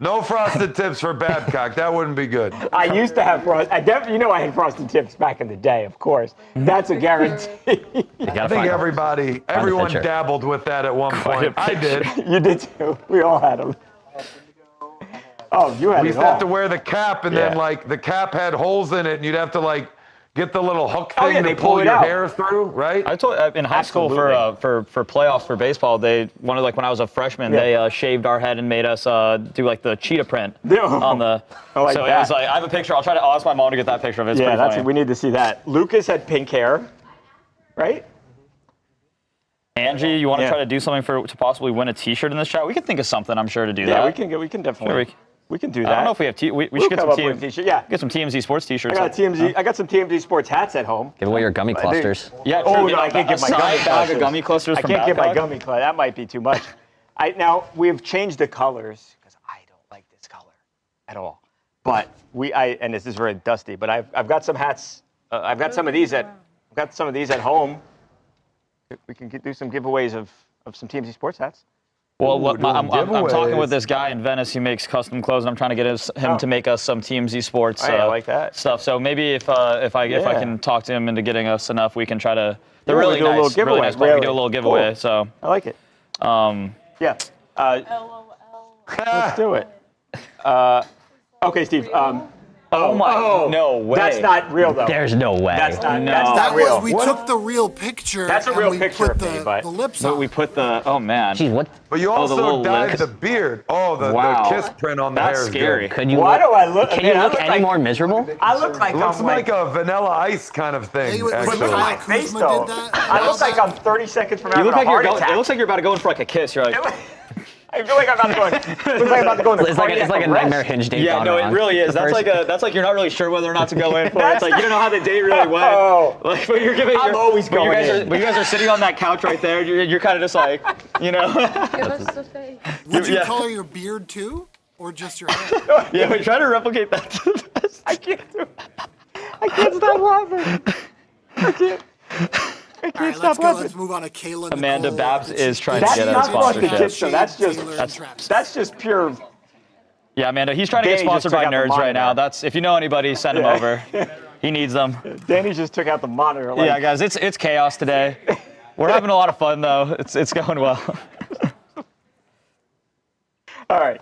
Speaker 7: No frosted tips for Babcock. That wouldn't be good.
Speaker 3: I used to have frosted. I had frosted tips back in the day, of course. That's a guarantee.
Speaker 7: I think everyone
Speaker 6: picture.
Speaker 7: dabbled with that at one point. I did.
Speaker 3: You did too. We all had them. Oh, you had
Speaker 7: We
Speaker 3: it
Speaker 7: used to have to
Speaker 3: all.
Speaker 7: wear the cap, and then like the cap had holes in it, and you'd have to like get the little hook
Speaker 3: Oh,
Speaker 7: thing
Speaker 3: yeah,
Speaker 7: to
Speaker 3: they
Speaker 7: pull
Speaker 3: pull it
Speaker 7: your
Speaker 3: out.
Speaker 7: hair through, right?
Speaker 2: I told in high school for playoffs for baseball, when I was a freshman, they shaved our head and made us do like the cheetah print on the.
Speaker 3: I like
Speaker 2: so
Speaker 3: that.
Speaker 2: it was like I have a picture. I'll ask my mom to get that picture of it. It's
Speaker 3: Yeah,
Speaker 2: pretty funny.
Speaker 3: we need to see that. Lucas had pink hair, right?
Speaker 2: Angie, you want to
Speaker 3: Yeah.
Speaker 2: try to do something to possibly win a T-shirt in this chat? We could think of something. I'm sure to do that.
Speaker 3: Yeah, we can definitely.
Speaker 2: Sure,
Speaker 3: we can do that.
Speaker 2: I don't know if we have we
Speaker 3: We'll
Speaker 2: should get
Speaker 3: come
Speaker 2: some
Speaker 3: up with a t-shirt. Yeah.
Speaker 2: get some TMZ Sports T-shirts.
Speaker 3: I got some TMZ Sports hats at home.
Speaker 6: Give away your gummy clusters.
Speaker 2: Yeah.
Speaker 3: Oh,
Speaker 2: true.
Speaker 3: no, I can't get my
Speaker 2: A
Speaker 3: gummy
Speaker 2: side bag
Speaker 3: clusters.
Speaker 2: of gummy clusters
Speaker 3: I
Speaker 2: from
Speaker 3: can't get my
Speaker 2: Babcock?
Speaker 3: gummy club. That might be too much. Now we've changed the colors because I don't like this color at all. But and this is very dusty. But I've got some hats. I've got some of these at home. We can do some giveaways of some TMZ Sports hats.
Speaker 2: Well,
Speaker 7: Ooh,
Speaker 2: I'm talking
Speaker 7: giveaways.
Speaker 2: with this guy in Venice who makes custom clothes, and I'm trying to get him to make us some TMZ Sports
Speaker 3: I like that.
Speaker 2: stuff. So maybe if I can talk to him into getting us enough, we can try to. They're
Speaker 3: Yeah, we
Speaker 2: really
Speaker 3: do a little
Speaker 2: nice. Really
Speaker 3: giveaway.
Speaker 2: nice. But we
Speaker 3: Really.
Speaker 2: do a little giveaway.
Speaker 3: Cool.
Speaker 2: So
Speaker 3: I like it. Yeah. Let's do it. Okay, Steve.
Speaker 2: no way.
Speaker 3: That's not real though.
Speaker 6: There's no way.
Speaker 3: That's not.
Speaker 2: No.
Speaker 3: That's not
Speaker 8: That
Speaker 3: real.
Speaker 8: was, we took the real picture.
Speaker 3: That's a
Speaker 8: and
Speaker 3: real
Speaker 8: we
Speaker 3: picture
Speaker 8: put
Speaker 3: of me,
Speaker 8: the,
Speaker 3: but-
Speaker 8: the lips
Speaker 2: But
Speaker 8: on.
Speaker 2: we put the. Oh man.
Speaker 6: Jeez, what?
Speaker 7: But you
Speaker 2: the
Speaker 7: also
Speaker 2: little
Speaker 7: dyed
Speaker 2: lips.
Speaker 7: the beard. Oh, the kiss print on the hair
Speaker 2: That's
Speaker 7: is
Speaker 2: scary.
Speaker 7: good.
Speaker 6: Could you
Speaker 3: Why
Speaker 6: look,
Speaker 3: do I look?
Speaker 6: Can
Speaker 3: man,
Speaker 6: you
Speaker 3: I
Speaker 6: look
Speaker 3: look
Speaker 6: any
Speaker 3: like,
Speaker 6: more miserable?
Speaker 3: I look like
Speaker 7: It looks
Speaker 3: I'm
Speaker 7: like a vanilla ice kind of thing,
Speaker 8: Hey, was
Speaker 7: actually.
Speaker 8: it
Speaker 3: my
Speaker 8: Kyle
Speaker 3: face
Speaker 8: Kuzma
Speaker 3: though.
Speaker 8: did that?
Speaker 3: I look like I'm 30 seconds from
Speaker 2: You
Speaker 3: having
Speaker 2: look
Speaker 3: a
Speaker 2: like
Speaker 3: heart
Speaker 2: you're going.
Speaker 3: attack.
Speaker 2: It looks like you're about to go in for like a kiss. You're like.
Speaker 3: I feel like I'm about to go. Looks like I'm about to go into
Speaker 6: It's like a
Speaker 3: cardiac
Speaker 6: nightmare
Speaker 3: arrest.
Speaker 6: hinge date.
Speaker 2: Yeah,
Speaker 6: gone
Speaker 2: no, it
Speaker 6: wrong.
Speaker 2: really is.
Speaker 6: The first-
Speaker 2: That's like you're not really sure whether or not to go in for it.
Speaker 3: That's
Speaker 2: It's like you don't know how the date really went.
Speaker 3: Oh.
Speaker 2: Like, but you're giving.
Speaker 3: I'm always
Speaker 2: but you
Speaker 3: going
Speaker 2: guys
Speaker 3: in.
Speaker 2: But you guys are sitting on that couch right there. You're kind of just like, you know.
Speaker 10: Give us the face.
Speaker 8: Would you
Speaker 2: Yeah.
Speaker 8: color your beard too, or just your hair?
Speaker 2: Yeah, we try to replicate that to the best.
Speaker 3: I can't do it. I can't stop laughing. I can't.
Speaker 8: All right, let's go. Let's move on to Kayla.
Speaker 2: Amanda
Speaker 8: Nicole.
Speaker 2: Babs is trying to
Speaker 3: That's
Speaker 2: get a
Speaker 3: not frosted
Speaker 2: sponsorship.
Speaker 3: tips, though. That's just
Speaker 8: Taylor and Travis.
Speaker 3: that's just pure.
Speaker 2: Yeah, Amanda, he's trying to get
Speaker 3: Danny just
Speaker 2: sponsored
Speaker 3: took
Speaker 2: by
Speaker 3: out the
Speaker 2: nerds right now.
Speaker 3: monitor.
Speaker 2: That's if you know anybody, send him over. He needs them.
Speaker 3: Danny just took out the monitor. Like,
Speaker 2: Yeah, guys, it's chaos today. We're having a lot of fun though. It's going well.
Speaker 3: All right,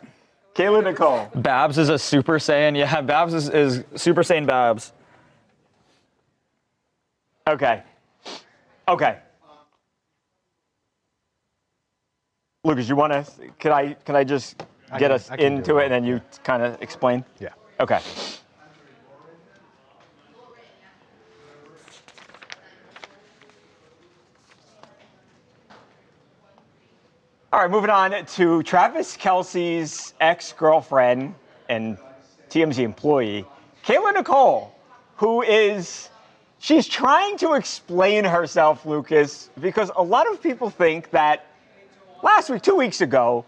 Speaker 3: Kayla Nicole.
Speaker 2: Babs is a Super Saiyan. Yeah, Babs is Super Saiyan Babs.
Speaker 3: Okay. Lucas, you want to? Can I just get us into it, and then you kind of explain?
Speaker 1: Yeah.
Speaker 3: Okay. All right, moving on to Travis Kelce's ex-girlfriend and TMZ employee, Kayla Nicole, she's trying to explain herself, Lucas, because a lot of people think that last week, 2 weeks ago,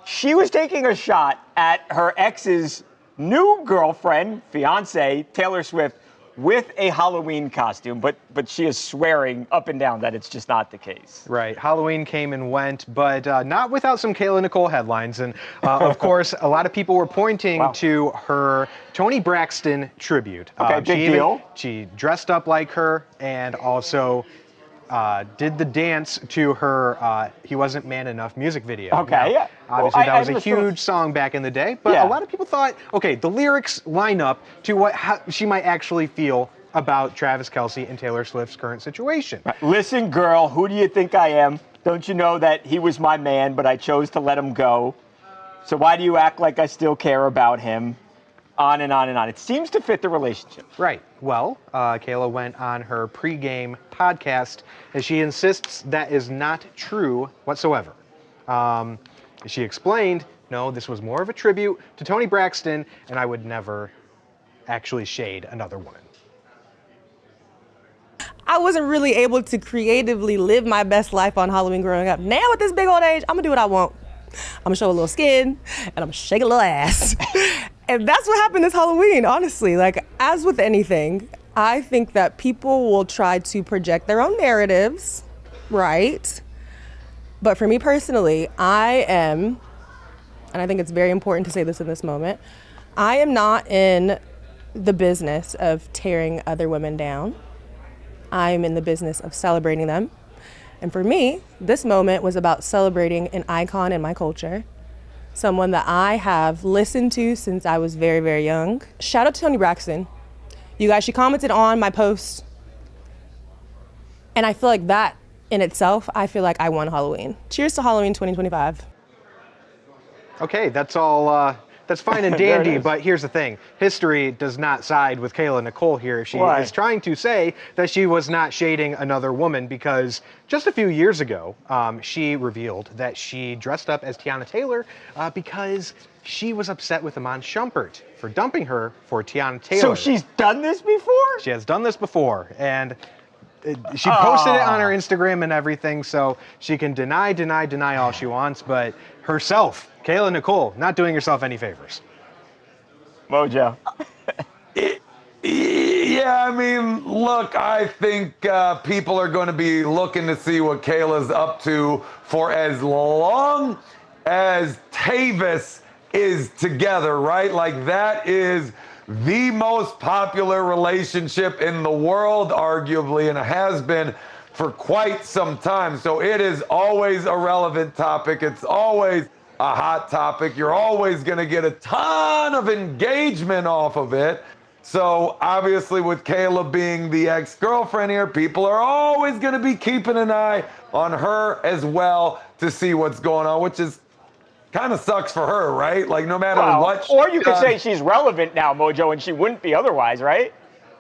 Speaker 3: she was taking a shot at her ex's new girlfriend, fiance, Taylor Swift, with a Halloween costume, but she is swearing up and down that it's just not the case.
Speaker 1: Right. Halloween came and went, but not without some Kayla Nicole headlines. And of course, a lot of people were pointing to her Toni Braxton tribute.
Speaker 3: Okay, big deal.
Speaker 1: She dressed up like her and also did the dance to her He Wasn't Man Enough music video.
Speaker 3: Okay,
Speaker 1: now,
Speaker 3: yeah.
Speaker 1: Obviously, that was a huge song back in the day, but a lot of people thought, okay, the lyrics line up to how she might actually feel about Travis Kelce and Taylor Swift's current situation.
Speaker 3: Right. Listen, girl, who do you think I am? Don't you know that he was my man, but I chose to let him go? So why do you act like I still care about him? On and on and on. It seems to fit the relationship.
Speaker 1: Right. Well, Kayla went on her pregame podcast and she insists that is not true whatsoever. She explained, no, this was more of a tribute to Toni Braxton, and I would never actually shade another woman.
Speaker 10: I wasn't really able to creatively live my best life on Halloween growing up. Now at this big old age, I'm gonna do what I want. I'm gonna show a little skin, and I'm gonna shake a little ass. And that's what happened this Halloween, honestly. Like, as with anything, I think that people will try to project their own narratives, right? But for me personally, I am, and I think it's very important to say this in this moment, I am not in the business of tearing other women down. I'm in the business of celebrating them. And for me, this moment was about celebrating an icon in my culture, someone that I have listened to since I was very, very young. Shout out to Toni Braxton. You guys, she commented on my post, and I feel like that in itself, I feel like I won Halloween. Cheers to Halloween 2025.
Speaker 1: Okay, that's all. That's fine and dandy, but here's the thing. History does not side with Kayla Nicole here. She is trying to say that she was not shading another woman because just a few years ago, she revealed that she dressed up as Tiana Taylor because she was upset with Iman Shumpert for dumping her for Tiana Taylor.
Speaker 3: So she's done this before?
Speaker 1: She has done this before, and she posted it on her Instagram and everything, so she can deny all she wants, but herself, Kayla Nicole, not doing herself any favors.
Speaker 3: Mojo.
Speaker 7: Yeah, I mean, look, I think people are going to be looking to see what Kayla's up to for as long as Tavis is together, right? Like, that is the most popular relationship in the world, arguably, and it has been for quite some time. So it is always a relevant topic. It's always a hot topic. You're always going to get a ton of engagement off of it. So obviously, with Kayla being the ex-girlfriend here, people are always going to be keeping an eye on her as well to see what's going on, which is kind of sucks for her, right? Like, no matter what.
Speaker 3: Or you could say she's relevant now, Mojo, and she wouldn't be otherwise, right?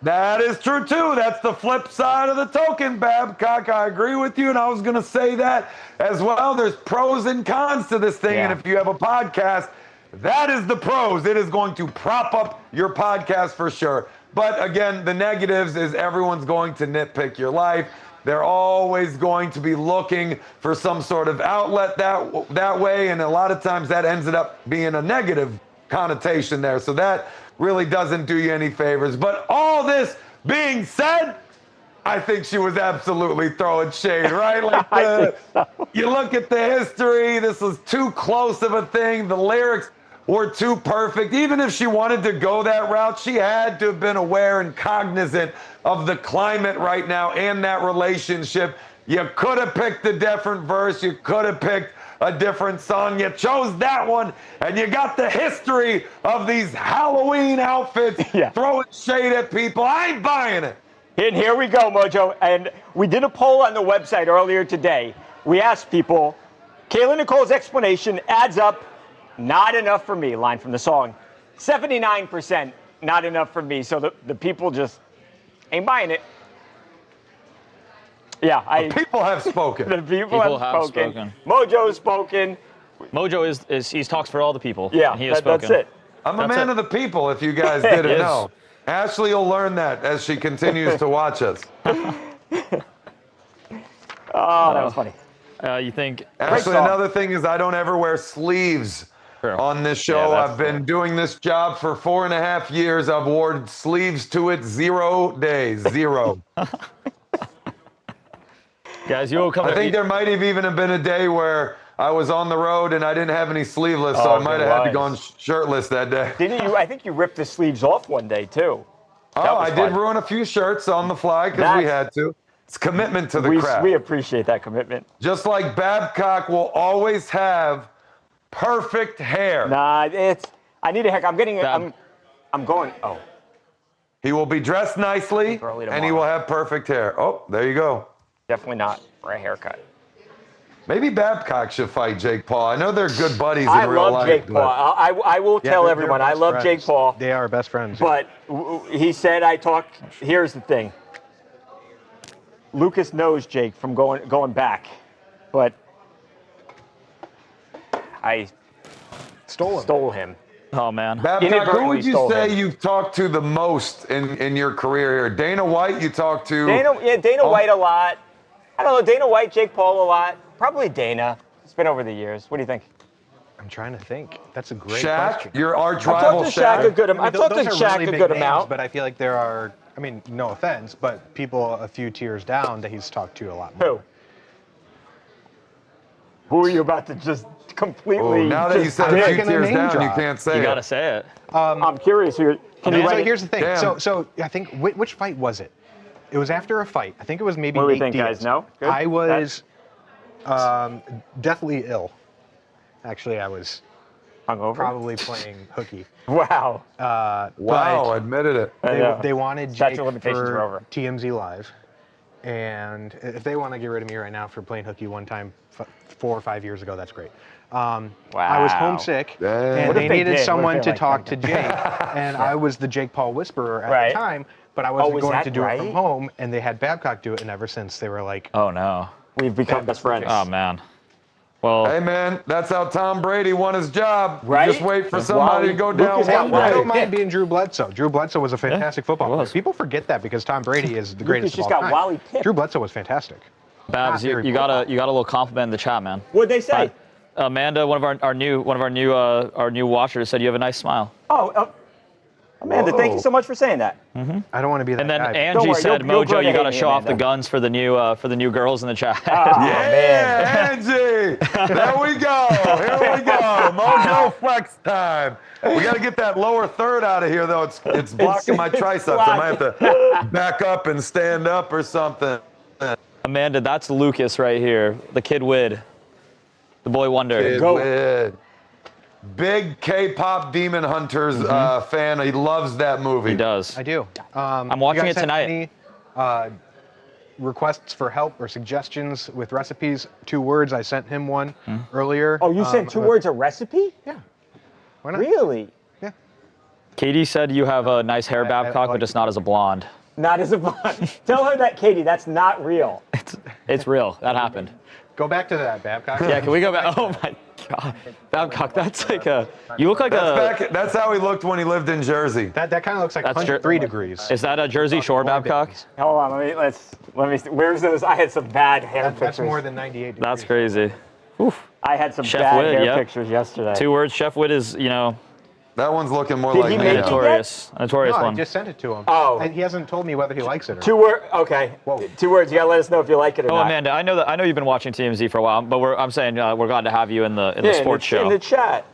Speaker 7: That is true, too. That's the flip side of the token, Babcock. I agree with you, and I was going to say that as well. There's pros and cons to this thing, and if you have a podcast, that is the pros. It is going to prop up your podcast for sure. But again, the negatives is everyone's going to nitpick your life. They're always going to be looking for some sort of outlet that way, and a lot of times that ends up being a negative connotation there. So that really doesn't do you any favors. But all this being said, I think she was absolutely throwing shade, right? Like, you look at the history, this was too close of a thing. The lyrics were too perfect. Even if she wanted to go that route, she had to have been aware and cognizant of the climate right now and that relationship. You could have picked a different verse. You could have picked a different song. You chose that one, and you got the history of these Halloween outfits throwing shade at people. I ain't buying it.
Speaker 3: And here we go, Mojo. And we did a poll on the website earlier today. We asked people, Kayla Nicole's explanation adds up not enough for me, line from the song. 79% not enough for me. So the people just ain't buying it. Yeah,
Speaker 7: The people have spoken.
Speaker 3: The people have spoken. Mojo's spoken.
Speaker 2: Mojo he talks for all the people.
Speaker 3: Yeah,
Speaker 2: he has spoken.
Speaker 3: that's it.
Speaker 7: I'm a man of the people, if you guys didn't
Speaker 2: Yes.
Speaker 7: know. Ashley will learn that as she continues to watch us.
Speaker 3: Oh, that was funny.
Speaker 2: You think?
Speaker 7: Ashley, another thing is I don't ever wear sleeves on this show.
Speaker 2: Yeah,
Speaker 7: I've been doing this job for 4.5 years. I've worn sleeves to it 0 days. 0.
Speaker 2: Guys, you will come.
Speaker 7: I think there might have even been a day where I was on the road and I didn't have any sleeveless, so I might have had to go on shirtless that day.
Speaker 3: Didn't you? I think you ripped the sleeves off one day, too.
Speaker 7: Oh, I did ruin a few shirts on the fly because we had to. It's commitment to the craft.
Speaker 3: We appreciate that commitment.
Speaker 7: Just like Babcock will always have perfect hair.
Speaker 3: Nah, I need a haircut. I'm going. Oh.
Speaker 7: He will be dressed nicely and he will have perfect hair. Oh, there you go.
Speaker 3: Definitely not for a haircut.
Speaker 7: Maybe Babcock should fight Jake Paul. I know they're good buddies in real life.
Speaker 3: I love Jake Paul. I will tell everyone I love Jake Paul.
Speaker 1: They are best friends.
Speaker 3: But he said here's the thing. Lucas knows Jake from going back, but I stole him.
Speaker 2: Oh, man.
Speaker 7: Babcock, who would you say you've talked to the most in your career here? Dana White, you talked to?
Speaker 3: Dana White a lot. I don't know, Dana White, Jake Paul a lot. Probably Dana. It's been over the years. What do you think?
Speaker 1: I'm trying to think. That's a great
Speaker 7: Shaq,
Speaker 1: question.
Speaker 7: your arch rival Shaq.
Speaker 3: I've talked to Shaq a good amount.
Speaker 1: But I feel like there are, I mean, no offense, but people a few tiers down that he's talked to a lot more.
Speaker 3: Who are you about to just completely?
Speaker 7: Now that you said a few tiers down, you can't say it.
Speaker 2: You gotta say it.
Speaker 3: I'm curious here.
Speaker 1: So here's the thing. So I think which fight was it? It was after a fight. I think it was maybe
Speaker 3: What do we
Speaker 1: Nate
Speaker 3: think,
Speaker 1: Diaz.
Speaker 3: guys? No? Good?
Speaker 1: I was deathly ill. Actually, I was
Speaker 3: hungover.
Speaker 1: Probably playing hooky.
Speaker 3: Wow.
Speaker 7: Wow, admitted it.
Speaker 1: They wanted
Speaker 3: Statute
Speaker 1: Jake
Speaker 3: of limitations
Speaker 1: for
Speaker 3: are over.
Speaker 1: TMZ Live. And if they want to get rid of me right now for playing hooky one time 4 or 5 years ago, that's great. I was homesick, and they needed someone to talk to Jake, and I was the Jake Paul whisperer at the time, but I wasn't going to do it from home, and they had Babcock do it, and ever since they were like,
Speaker 2: oh no,
Speaker 3: we've become best friends.
Speaker 2: Oh man. Well,
Speaker 7: hey man, that's how Tom Brady won his job.
Speaker 3: Right?
Speaker 7: Just wait for somebody to go down one
Speaker 1: I
Speaker 7: day.
Speaker 1: don't mind being Drew Bledsoe. Drew Bledsoe was a fantastic football player. People forget that because Tom Brady is the greatest of all time. Drew Bledsoe was fantastic.
Speaker 2: Babs, you got a little compliment in the chat, man.
Speaker 3: What'd they say?
Speaker 2: Amanda, one of our new watchers, said you have a nice smile.
Speaker 3: Amanda, thank you so much for saying that.
Speaker 1: I don't want to be that
Speaker 2: And then
Speaker 1: guy.
Speaker 2: Angie said, Mojo, you got to show off the guns for the new girls in the chat.
Speaker 7: Yeah, Angie. There we go. Here we go. Mojo flex time. We got to get that lower third out of here, though. It's blocking my triceps. I might have to back up and stand up or something.
Speaker 2: Amanda, that's Lucas right here, the Kid Wid, the boy wonder.
Speaker 7: Kid Wid. Big K-pop Demon Hunters fan. He loves that movie.
Speaker 2: He does.
Speaker 1: I do.
Speaker 2: I'm watching it tonight.
Speaker 1: Any requests for help or suggestions with recipes? 2 words. I sent him one earlier.
Speaker 3: Oh, you sent 2 words a recipe?
Speaker 1: Yeah. Why not?
Speaker 3: Really?
Speaker 1: Yeah.
Speaker 2: Katie said you have a nice hair, Babcock, but just not as a blonde.
Speaker 3: Not as a blonde. Tell her that, Katie. That's not real.
Speaker 2: It's real. That happened.
Speaker 1: Go back to that, Babcock.
Speaker 2: Yeah, can we go back? Oh my God, Babcock, that's like you look like
Speaker 7: that's how he looked when he lived in Jersey.
Speaker 1: That kind of looks like 103 degrees.
Speaker 2: Is that a Jersey Shore, Babcock?
Speaker 3: Hold on, let me. Where's those? I had some bad hair pictures.
Speaker 1: That's more than 98 degrees.
Speaker 2: That's crazy. Oof.
Speaker 3: I had some
Speaker 2: Chef
Speaker 3: bad
Speaker 2: Wid,
Speaker 3: hair pictures yesterday.
Speaker 2: 2 words. Chef Wid is,
Speaker 7: that one's looking more
Speaker 3: Did
Speaker 7: like
Speaker 3: he
Speaker 7: me.
Speaker 3: make it
Speaker 2: notorious
Speaker 1: No,
Speaker 2: one.
Speaker 1: I just sent it to him.
Speaker 3: Oh.
Speaker 1: And he hasn't told me whether he likes it or
Speaker 3: 2 words. Okay.
Speaker 1: Whoa.
Speaker 3: 2 words. You gotta let us know if you like it or not.
Speaker 2: Amanda, I know you've been watching TMZ for a while, but I'm saying we're glad to have you in the sports show.
Speaker 3: In the chat.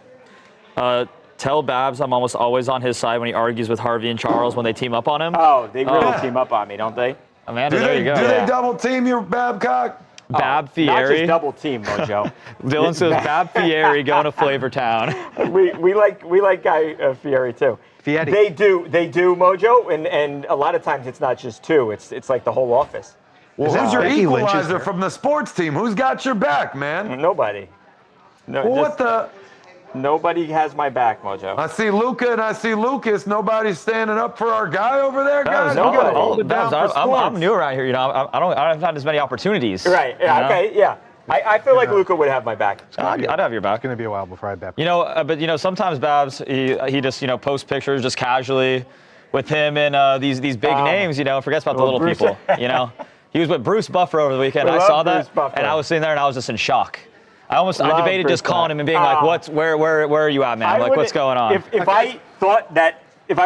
Speaker 2: Tell Babs I'm almost always on his side when he argues with Harvey and Charles when they team up on him.
Speaker 3: Oh, they really team up on me, don't they?
Speaker 2: Amanda, there you go.
Speaker 7: Do they double team your Babcock?
Speaker 2: Bab
Speaker 3: Not
Speaker 2: Fieri.
Speaker 3: just double team, Mojo.
Speaker 2: Dylan says Bab Fieri going to Flavor Town.
Speaker 3: we like Guy Fieri too.
Speaker 1: Fieri.
Speaker 3: They do, Mojo, and a lot of times it's not just 2. It's like the whole office.
Speaker 7: Well, who's your
Speaker 1: Becky Lynch is
Speaker 7: equalizer
Speaker 1: there.
Speaker 7: from the sports team? Who's got your back, man?
Speaker 3: Nobody. No,
Speaker 7: Well, what the?
Speaker 3: Nobody has my back, Mojo.
Speaker 7: I see Luca and I see Lucas. Nobody's standing up for our guy over there, guys.
Speaker 2: I'm new around here. You know, I don't have as many opportunities.
Speaker 3: Right. Yeah. Okay. Yeah. I feel like Luca would have my back.
Speaker 2: I'd have your back.
Speaker 1: It's going to be a while before I bet.
Speaker 2: You know, but you know, sometimes Babs, he just posts pictures just casually with him and these big names. You know, forgets about the little
Speaker 3: Bruce.
Speaker 2: people. You know, he was with Bruce Buffer over the weekend. I saw that, and I was sitting there and I was just in shock. I debated
Speaker 3: Bruce
Speaker 2: just calling him and being like, where are you at, man? Like, what's going on?
Speaker 3: If I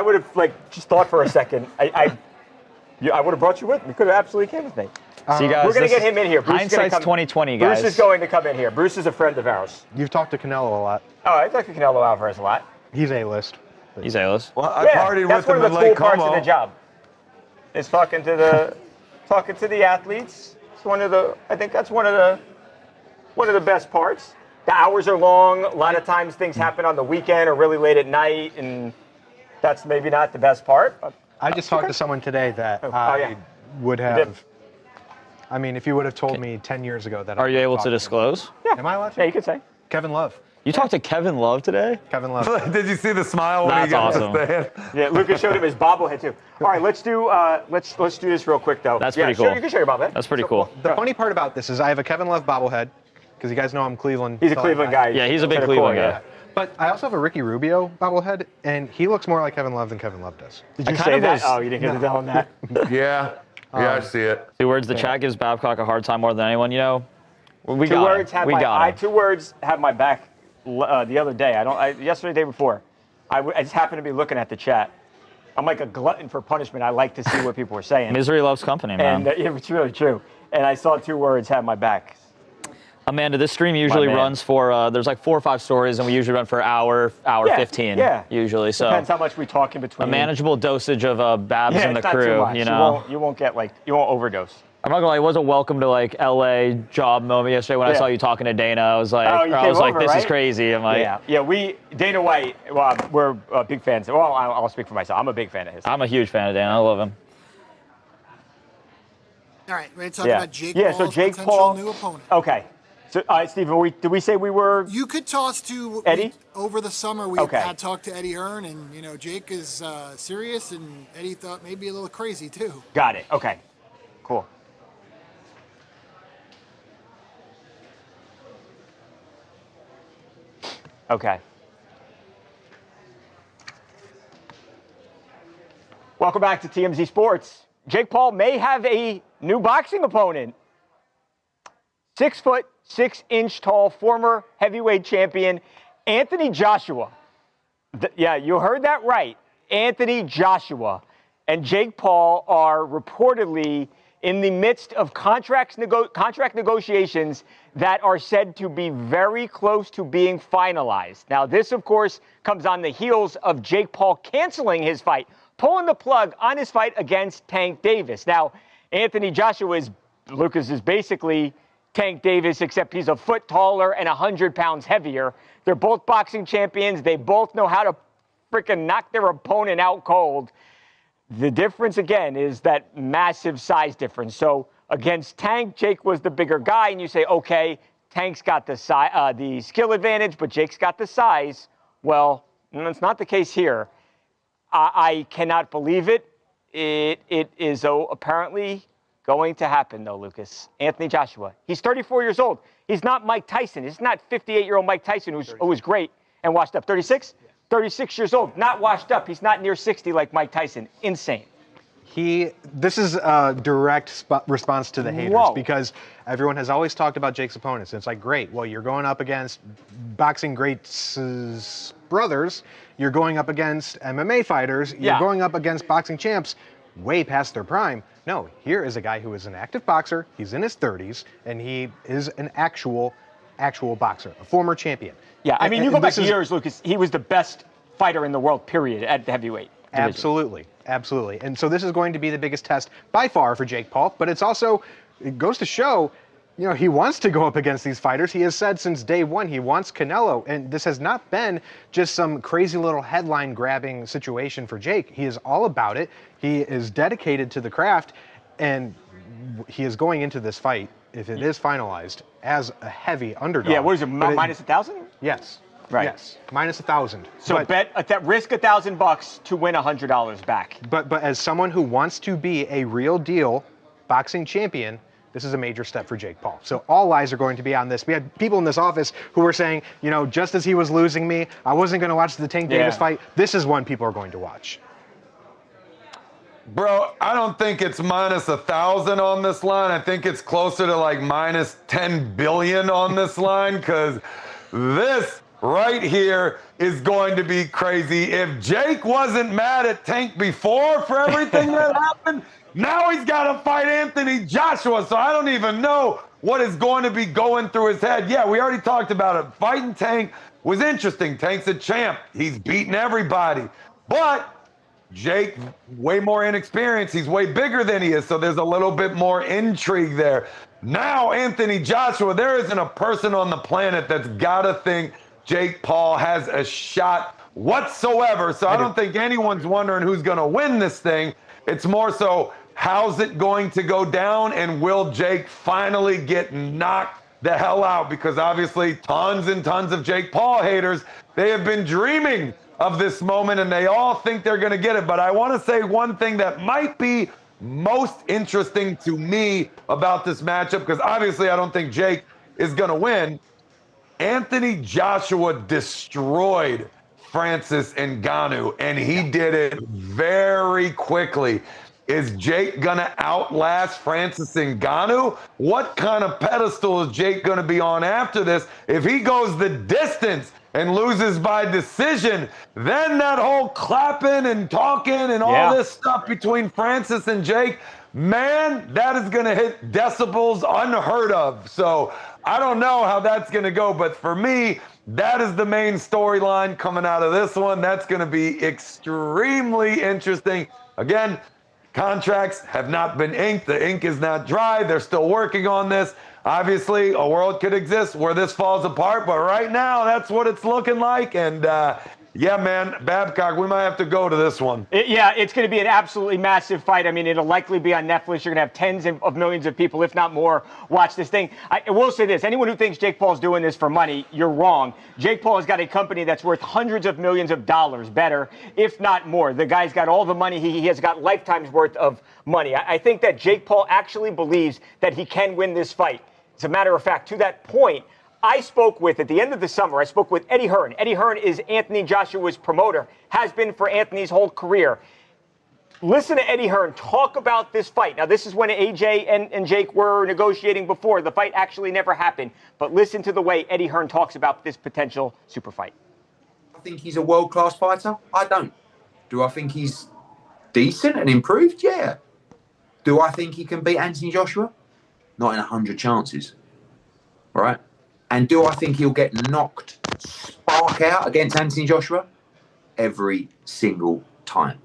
Speaker 3: would have just thought for a second, I would have brought you with me. You could have absolutely came with me.
Speaker 2: See, guys,
Speaker 3: we're going to get him in here.
Speaker 2: Hindsight's 2020, guys.
Speaker 3: Bruce is going to come in here. Bruce is a friend of ours.
Speaker 1: You've talked to Canelo a lot.
Speaker 3: Oh, I talked to Canelo Alvarez a lot.
Speaker 1: He's A-list.
Speaker 2: He's A-list.
Speaker 7: Well, I partied
Speaker 3: that's
Speaker 7: with
Speaker 3: one
Speaker 7: him
Speaker 3: of
Speaker 7: in
Speaker 3: the
Speaker 7: Lake
Speaker 3: cool parts
Speaker 7: Como.
Speaker 3: of the job. Is talking to the athletes. It's I think that's one of the best parts. The hours are long. A lot of times things happen on the weekend or really late at night, and that's maybe not the best part.
Speaker 1: I just talked to someone today that would have. I mean, if you would have told me 10 years ago that.
Speaker 2: Are you able to disclose?
Speaker 3: Yeah.
Speaker 1: Am I allowed to?
Speaker 3: Yeah, you could say.
Speaker 1: Kevin Love.
Speaker 2: You talked to Kevin Love today?
Speaker 1: Kevin Love.
Speaker 7: Did you see the smile when he got
Speaker 2: awesome.
Speaker 7: to stand?
Speaker 3: Yeah, Lucas showed him his bobblehead too. All right, let's do this real quick though.
Speaker 2: That's pretty cool.
Speaker 3: Sure, you can show your bobblehead.
Speaker 2: That's pretty cool.
Speaker 1: The funny part about this is I have a Kevin Love bobblehead because you guys know I'm Cleveland.
Speaker 3: He's a Cleveland guy.
Speaker 2: Yeah, he's a big Cleveland guy.
Speaker 1: Yeah. But I also have a Ricky Rubio bobblehead, and he looks more like Kevin Love than Kevin Love does.
Speaker 3: Did you say that? Oh, you didn't get to tell him that.
Speaker 7: Yeah. Yeah, I see it.
Speaker 2: 2 words. The chat gives Babcock a hard time more than anyone. You know, we
Speaker 3: Two
Speaker 2: got
Speaker 3: words
Speaker 2: him.
Speaker 3: have
Speaker 2: We
Speaker 3: my.
Speaker 2: got him.
Speaker 3: 2 words have my back. The other day, yesterday, day before, I just happened to be looking at the chat. I'm like a glutton for punishment. I like to see what people are saying.
Speaker 2: Misery loves company, man.
Speaker 3: And it's really true. And I saw 2 words have my back.
Speaker 2: Amanda, this stream usually runs for, there's like 4 or 5 stories, and we usually run for an hour 15, usually. So
Speaker 3: Depends how much we talk in between.
Speaker 2: A manageable dosage of Babs and the
Speaker 3: it's not
Speaker 2: crew,
Speaker 3: too much.
Speaker 2: you know.
Speaker 3: You won't overdose.
Speaker 2: I'm not gonna lie, it was a welcome to like LA job moment yesterday when I saw you talking to Dana. I was like, this is crazy. I'm like,
Speaker 3: Dana White, we're big fans. Well, I'll speak for myself. I'm a big fan of his.
Speaker 2: I'm a huge fan of Dana. I love him.
Speaker 8: All right, ready to talk about Jake Paul's
Speaker 3: so Jake
Speaker 8: potential
Speaker 3: Paul,
Speaker 8: new opponent.
Speaker 3: Okay. So, Stephen, did we say we were?
Speaker 8: You could toss to
Speaker 3: Eddie.
Speaker 8: Over the summer, we had talked to Eddie Hearn, and Jake is serious, and Eddie thought maybe a little crazy too.
Speaker 3: Got it. Okay. Cool. Okay. Welcome back to TMZ Sports. Jake Paul may have a new boxing opponent. 6 foot, 6 inch tall, former heavyweight champion, Anthony Joshua. Yeah, you heard that right. Anthony Joshua and Jake Paul are reportedly in the midst of contract negotiations that are said to be very close to being finalized. Now, this, of course, comes on the heels of Jake Paul canceling his fight, pulling the plug on his fight against Tank Davis. Now, Anthony Joshua Lucas is basically Tank Davis, except he's a foot taller and 100 pounds heavier. They're both boxing champions. They both know how to freaking knock their opponent out cold. The difference, again, is that massive size difference. So against Tank, Jake was the bigger guy, and you say, okay, Tank's got the skill advantage, but Jake's got the size. Well, that's not the case here. I cannot believe it. It is apparently going to happen, though, Lucas. Anthony Joshua. He's 34 years old. He's not Mike Tyson. He's not 58-year-old Mike Tyson, who was great and washed up. 36? 36 years old, not washed up. He's not near 60 like Mike Tyson. Insane.
Speaker 1: This is a direct response to the haters because everyone has always talked about Jake's opponents. And it's like, great, well, you're going up against boxing greats' brothers. You're going up against MMA fighters. You're going up against boxing champs way past their prime. No, here is a guy who is an active boxer. He's in his 30s, and he is an actual boxer, a former champion.
Speaker 3: Yeah, I mean, you go back years, Lucas. He was the best fighter in the world, period, at the heavyweight division.
Speaker 1: Absolutely, absolutely. And so this is going to be the biggest test by far for Jake Paul, but it goes to show, he wants to go up against these fighters. He has said since day one he wants Canelo, and this has not been just some crazy little headline-grabbing situation for Jake. He is all about it. He is dedicated to the craft, and he is going into this fight, if it is finalized, as a heavy underdog.
Speaker 3: Yeah, what is it, minus 1,000?
Speaker 1: Yes.
Speaker 3: Right.
Speaker 1: Yes, minus 1,000.
Speaker 3: So risk $1,000 to win $100 back.
Speaker 1: But as someone who wants to be a real deal boxing champion, this is a major step for Jake Paul. So all eyes are going to be on this. We had people in this office who were saying, just as he was losing me, I wasn't going to watch the Tank Davis fight. This is one people are going to watch.
Speaker 7: Bro, I don't think it's minus 1,000 on this line. I think it's closer to like minus 10 billion on this line, because this right here is going to be crazy. If Jake wasn't mad at Tank before for everything that happened, now he's got to fight Anthony Joshua. So I don't even know what is going to be going through his head. Yeah, we already talked about it. Fighting Tank was interesting. Tank's a champ. He's beaten everybody. But Jake, way more inexperienced. He's way bigger than he is, so there's a little bit more intrigue there. Now, Anthony Joshua, there isn't a person on the planet that's got to think Jake Paul has a shot whatsoever. So I don't think anyone's wondering who's going to win this thing. It's more so, how's it going to go down, and will Jake finally get knocked the hell out? Because obviously tons and tons of Jake Paul haters, they have been dreaming of this moment, and they all think they're going to get it. But I want to say one thing that might be most interesting to me about this matchup, because obviously I don't think Jake is going to win. Anthony Joshua destroyed Francis Ngannou, and he did it very quickly. Is Jake going to outlast Francis Ngannou? What kind of pedestal is Jake going to be on after this? If he goes the distance and loses by decision, then that whole clapping and talking and all this stuff between Francis and Jake, man, that is going to hit decibels unheard of. So I don't know how that's going to go, but for me, that is the main storyline coming out of this one. That's going to be extremely interesting. Again, contracts have not been inked. The ink is not dry. They're still working on this. Obviously, a world could exist where this falls apart, but right now, that's what it's looking like. And yeah, man, Babcock, we might have to go to this one.
Speaker 3: It's going to be an absolutely massive fight. I mean, it'll likely be on Netflix. You're going to have tens of millions of people, if not more, watch this thing. I will say this. Anyone who thinks Jake Paul's doing this for money, you're wrong. Jake Paul has got a company that's worth hundreds of millions of dollars, better, if not more. The guy's got all the money. He has got lifetime's worth of money. I think that Jake Paul actually believes that he can win this fight. As a matter of fact, to that point, at the end of the summer, I spoke with Eddie Hearn. Eddie Hearn is Anthony Joshua's promoter, has been for Anthony's whole career. Listen to Eddie Hearn talk about this fight. Now, this is when AJ and Jake were negotiating before. The fight actually never happened. But listen to the way Eddie Hearn talks about this potential super fight.
Speaker 11: I think he's a world-class fighter. I don't. Do I think he's decent and improved? Yeah. Do I think he can beat Anthony Joshua? Not in 100 chances. All right? And do I think he'll get knocked spark out against Anthony Joshua? Every single time.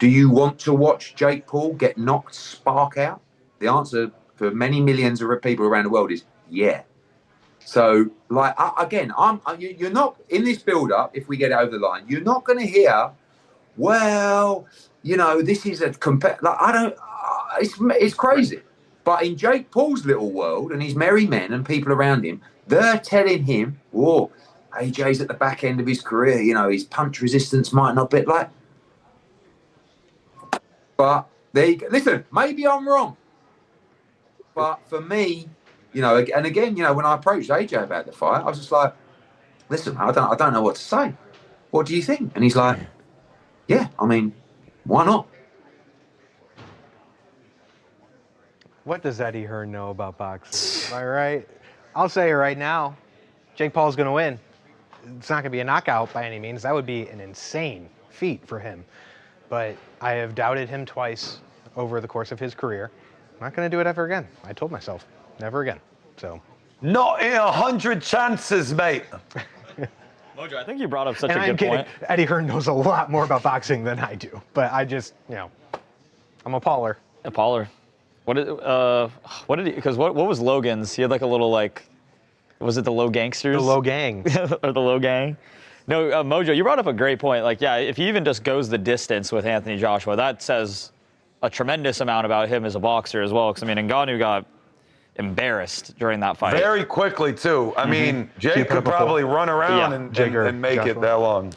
Speaker 11: Do you want to watch Jake Paul get knocked spark out? The answer for many millions of people around the world is yeah. So, you're not, in this build-up, if we get over the line, you're not going to hear, well, this is it's crazy. But in Jake Paul's little world and his merry men and people around him, they're telling him, whoa, AJ's at the back end of his career. His punch resistance might not be like. But there you go. Listen, maybe I'm wrong. But for me, and again, when I approached AJ about the fight, I was just like, listen, I don't know what to say. What do you think? And he's like, yeah, I mean, why not?
Speaker 1: What does Eddie Hearn know about boxing? Am I right? I'll say it right now. Jake Paul's going to win. It's not going to be a knockout by any means. That would be an insane feat for him. But I have doubted him twice over the course of his career. I'm not going to do it ever again. I told myself, never again. So.
Speaker 7: Not in 100 chances, mate.
Speaker 2: Mojo, I think you brought up such
Speaker 1: and
Speaker 2: a good point.
Speaker 1: Eddie Hearn knows a lot more about boxing than I do. But I just, I'm a Pauler.
Speaker 2: A Pauler. What did he? Because what was Logan's? He had like a little was it the Low Gangsters?
Speaker 1: The Low Gang.
Speaker 2: Or the Low Gang. No, Mojo, you brought up a great point. If he even just goes the distance with Anthony Joshua, that says a tremendous amount about him as a boxer as well. Because Ngannou got embarrassed during that fight.
Speaker 7: Very quickly, too. I mean, Jake could probably run around and make it that long,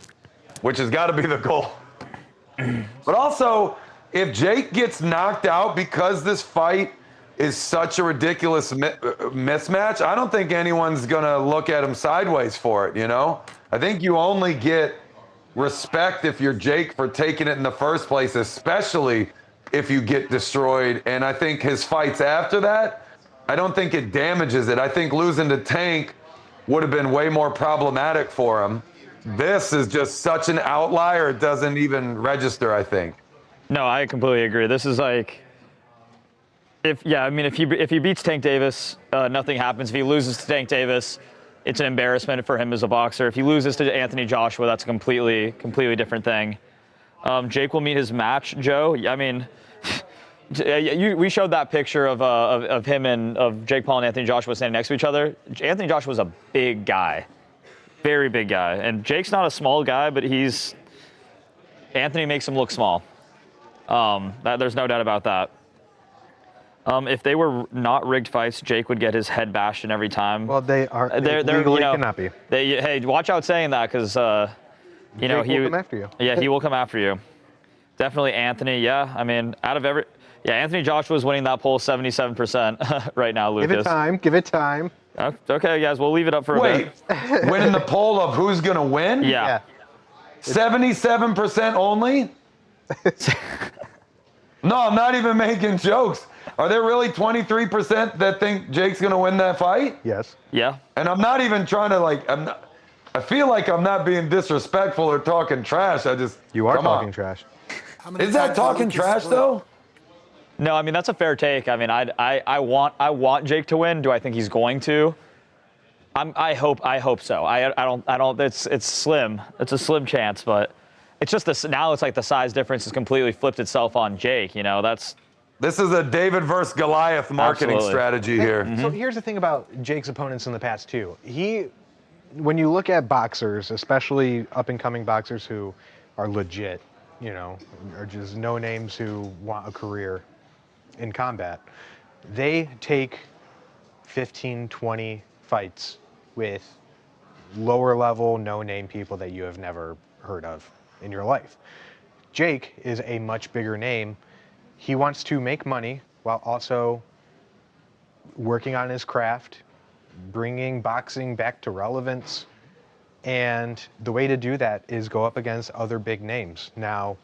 Speaker 7: which has got to be the goal. But also, if Jake gets knocked out because this fight is such a ridiculous mismatch, I don't think anyone's going to look at him sideways for it, you know? I think you only get respect if you're Jake for taking it in the first place, especially if you get destroyed. And I think his fights after that, I don't think it damages it. I think losing to Tank would have been way more problematic for him. This is just such an outlier, it doesn't even register, I think.
Speaker 2: No, I completely agree. This is like, if he beats Tank Davis, nothing happens. If he loses to Tank Davis, it's an embarrassment for him as a boxer. If he loses to Anthony Joshua, that's a completely different thing. Jake will meet his match, Joe. I mean, we showed that picture of him and of Jake Paul and Anthony Joshua standing next to each other. Anthony Joshua's a big guy, very big guy, and Jake's not a small guy, but Anthony makes him look small. There's no doubt about that. If they were not rigged fights, Jake would get his head bashed in every time.
Speaker 1: Well, they legally cannot be.
Speaker 2: Hey, watch out saying that, because he will
Speaker 1: come after you.
Speaker 2: Yeah, he will come after you. Definitely Anthony. Yeah, I mean, Anthony Joshua's winning that poll 77% right now, Lucas.
Speaker 1: Give it time. Give it time.
Speaker 2: Okay, guys, we'll leave it up for a bit.
Speaker 7: Winning the poll of who's gonna win?
Speaker 2: Yeah.
Speaker 7: 77% only? No, I'm not even making jokes. Are there really 23% that think Jake's going to win that fight?
Speaker 1: Yes.
Speaker 2: Yeah.
Speaker 7: And I'm not even trying to I feel like I'm not being disrespectful or talking trash.
Speaker 1: You are talking trash.
Speaker 7: Is that talking trash though?
Speaker 2: No, I mean, that's a fair take. I mean, I want Jake to win. Do I think he's going to? I hope so. I don't, it's slim. It's a slim chance, but it's just this, now it's like the size difference has completely flipped itself on Jake, you know,
Speaker 7: This is a David versus Goliath marketing strategy here.
Speaker 1: So here's the thing about Jake's opponents in the past too. When you look at boxers, especially up-and-coming boxers who are legit, you know, or just no names who want a career in combat, they take 15, 20 fights with lower-level, no-name people that you have never heard of in your life. Jake is a much bigger name. He wants to make money while also working on his craft, bringing boxing back to relevance. And the way to do that is go up against other big names. Now,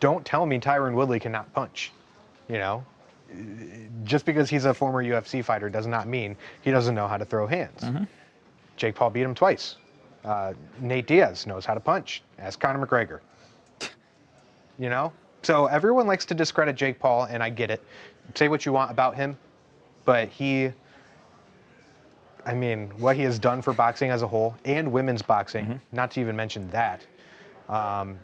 Speaker 1: don't tell me Tyron Woodley cannot punch. You know, just because he's a former UFC fighter does not mean he doesn't know how to throw hands. Jake Paul beat him twice. Nate Diaz knows how to punch. Ask Conor McGregor. You know? So everyone likes to discredit Jake Paul, and I get it. Say what you want about him, but what he has done for boxing as a whole and women's boxing, not to even mention that,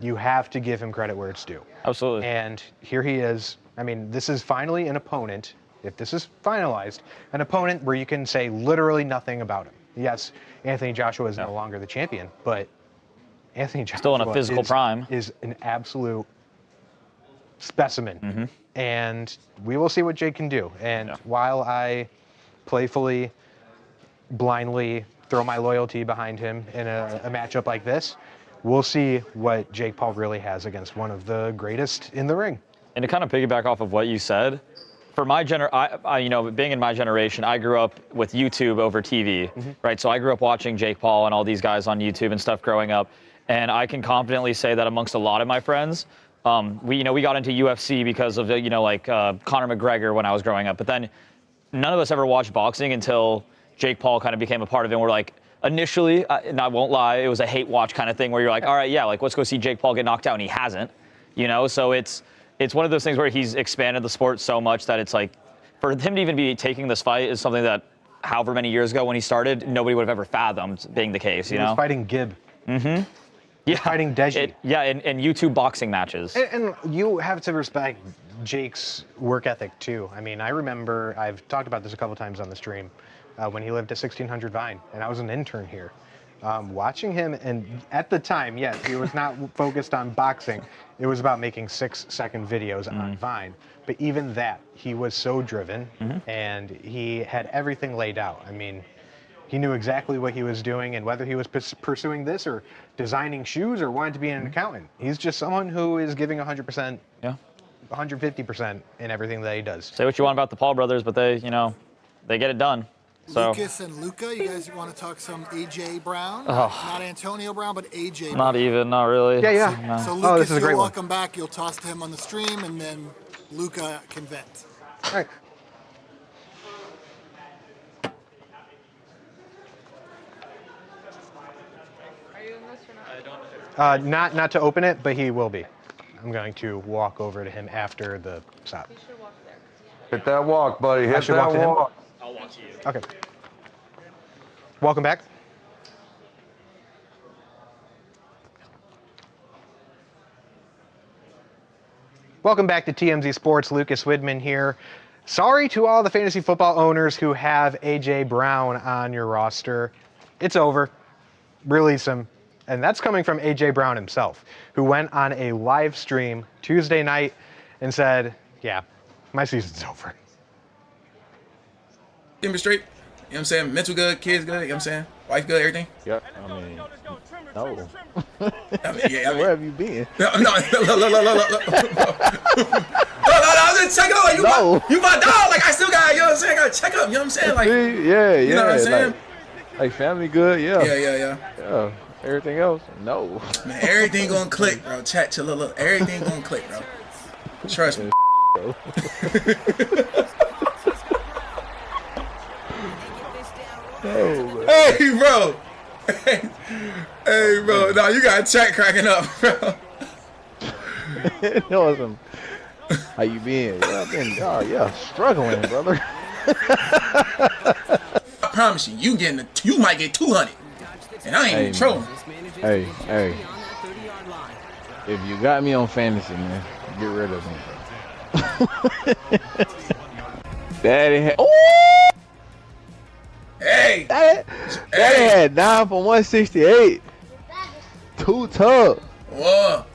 Speaker 1: you have to give him credit where it's due.
Speaker 2: Absolutely.
Speaker 1: And here he is. I mean, this is finally an opponent, if this is finalized, an opponent where you can say literally nothing about him. Yes, Anthony Joshua is no longer the champion, but Anthony Joshua
Speaker 2: still in a physical prime.
Speaker 1: Is an absolute specimen. And we will see what Jake can do. And while I playfully, blindly throw my loyalty behind him in a matchup like this, we'll see what Jake Paul really has against one of the greatest in the ring.
Speaker 2: And to kind of piggyback off of what you said, for my being in my generation, I grew up with YouTube over TV, right? So I grew up watching Jake Paul and all these guys on YouTube and stuff growing up. And I can confidently say that amongst a lot of my friends, we got into UFC because of, Conor McGregor when I was growing up. But then none of us ever watched boxing until Jake Paul kind of became a part of it. And we're like, initially, and I won't lie, it was a hate watch kind of thing where you're like, all right, yeah, let's go see Jake Paul get knocked out, and he hasn't, you know? So it's one of those things where he's expanded the sport so much that it's like, for him to even be taking this fight is something that however many years ago when he started, nobody would have ever fathomed being the case, you know?
Speaker 1: He was fighting Gibb.
Speaker 2: Yeah.
Speaker 1: Fighting Deji.
Speaker 2: In YouTube boxing matches.
Speaker 1: And you have to respect Jake's work ethic too. I mean, I remember, I've talked about this a couple times on the stream, when he lived at 1600 Vine, and I was an intern here. Watching him, and at the time, yes, he was not focused on boxing. It was about making 6-second videos on Vine. But even that, he was so driven, and he had everything laid out. I mean, he knew exactly what he was doing, and whether he was pursuing this or designing shoes or wanted to be an accountant. He's just someone who is giving 100%, 150% in everything that he does.
Speaker 2: Say what you want about the Paul brothers, but they, they get it done. So.
Speaker 8: Lucas and Luca, you guys want to talk some AJ Brown? Not Antonio Brown, but AJ Brown.
Speaker 2: Not even, not really.
Speaker 1: Yeah.
Speaker 2: No.
Speaker 8: So Lucas,
Speaker 1: this is a great
Speaker 8: you'll
Speaker 1: one.
Speaker 8: welcome back. You'll toss to him on the stream, and then Luca can vent.
Speaker 1: All right. Not to open it, but he will be. I'm going to walk over to him after the stop.
Speaker 7: Hit that walk, buddy. Hit
Speaker 1: should
Speaker 7: that
Speaker 1: walk to him?
Speaker 7: walk.
Speaker 2: I'll walk to you.
Speaker 1: Okay. Welcome back. Welcome back to TMZ Sports. Lucas Widman here. Sorry to all the fantasy football owners who have AJ Brown on your roster. It's over. Release him. And that's coming from AJ Brown himself, who went on a live stream Tuesday night and said, yeah, my season's over.
Speaker 12: Get me straight. You know what I'm saying? Mental good, kids good, you know what I'm saying? Wife good, everything?
Speaker 13: Yep. I mean, no.
Speaker 12: I mean, yeah,
Speaker 13: Where have you been?
Speaker 12: No, look. No, just check up. You my dog. Like, I still got, you know what I'm saying? I gotta check up, you know what I'm saying? Like,
Speaker 13: yeah.
Speaker 12: You know what I'm saying?
Speaker 13: Like family good, yeah.
Speaker 12: Yeah.
Speaker 13: Everything else, no.
Speaker 12: Man, everything gonna click, bro. Chat, look. Everything gonna click, bro. Trust me.
Speaker 13: Bro.
Speaker 12: Hey, bro. Hey, bro. No, you got chat cracking up, bro.
Speaker 13: Awesome. How you been? Yeah, struggling, brother.
Speaker 12: I promise you, you might get 200. And I ain't even trolling.
Speaker 13: Hey. If you got me on fantasy, man, get rid of me. Daddy had. Oh!
Speaker 12: Hey!
Speaker 13: Daddy had 9 for 168. 2 tub.
Speaker 12: Whoa.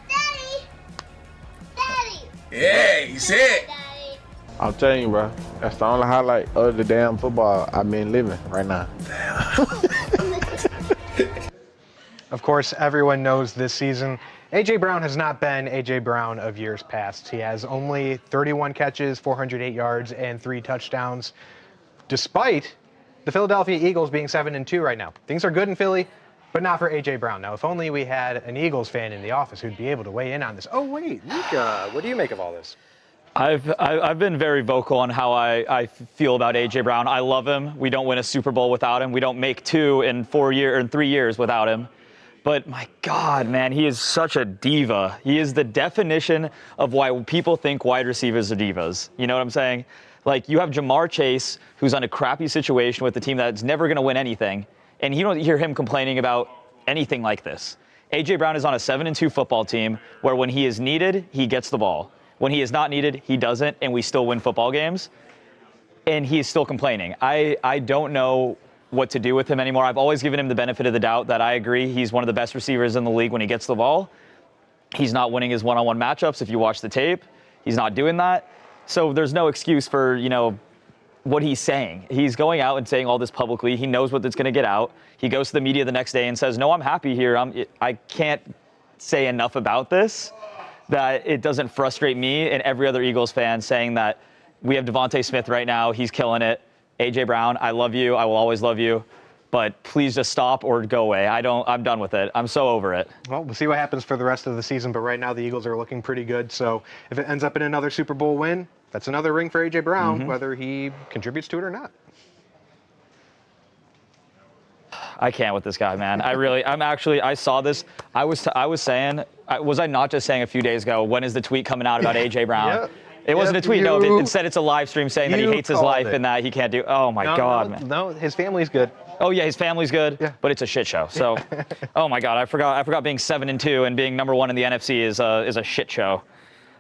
Speaker 12: Yeah, you said.
Speaker 13: I'm telling you, bro. That's the only highlight of the damn football I've been living right now.
Speaker 1: Of course, everyone knows this season, AJ Brown has not been AJ Brown of years past. He has only 31 catches, 408 yards, and 3 touchdowns, despite the Philadelphia Eagles being 7-2 right now. Things are good in Philly, but not for AJ Brown. Now, if only we had an Eagles fan in the office who'd be able to weigh in on this. Oh, wait, Luca, what do you make of all this?
Speaker 2: I've been very vocal on how I feel about AJ Brown. I love him. We don't win a Super Bowl without him. We don't make 2 in 3 years without him. But my God, man, he is such a diva. He is the definition of why people think wide receivers are divas. You know what I'm saying? Like, you have Jamar Chase, who's on a crappy situation with the team that's never going to win anything, and you don't hear him complaining about anything like this. AJ Brown is on a 7-2 football team where when he is needed, he gets the ball. When he is not needed, he doesn't, and we still win football games. And he is still complaining. I don't know what to do with him anymore. I've always given him the benefit of the doubt that I agree he's one of the best receivers in the league when he gets the ball. He's not winning his one-on-one matchups. If you watch the tape, he's not doing that. So there's no excuse for, what he's saying. He's going out and saying all this publicly. He knows what it's going to get out. He goes to the media the next day and says, no, I'm happy here. I can't say enough about this, that it doesn't frustrate me and every other Eagles fan saying that we have Devontae Smith right now. He's killing it. AJ Brown, I love you. I will always love you. But please just stop or go away. I'm done with it. I'm so over it.
Speaker 1: Well, we'll see what happens for the rest of the season. But right now, the Eagles are looking pretty good. So if it ends up in another Super Bowl win, that's another ring for AJ Brown, whether he contributes to it or not.
Speaker 2: I can't with this guy, man. I saw this. Was I not just saying a few days ago, when is the tweet coming out about AJ Brown?
Speaker 1: Yep.
Speaker 2: It wasn't a tweet. No, instead it's a live stream saying that he hates his life and that he can't do. Oh my God, man.
Speaker 1: No, his family's good.
Speaker 2: Oh yeah, his family's good.
Speaker 1: Yeah.
Speaker 2: But it's a shit show. So, oh my God, I forgot being 7-2 and being #1 in the NFC is a shit show.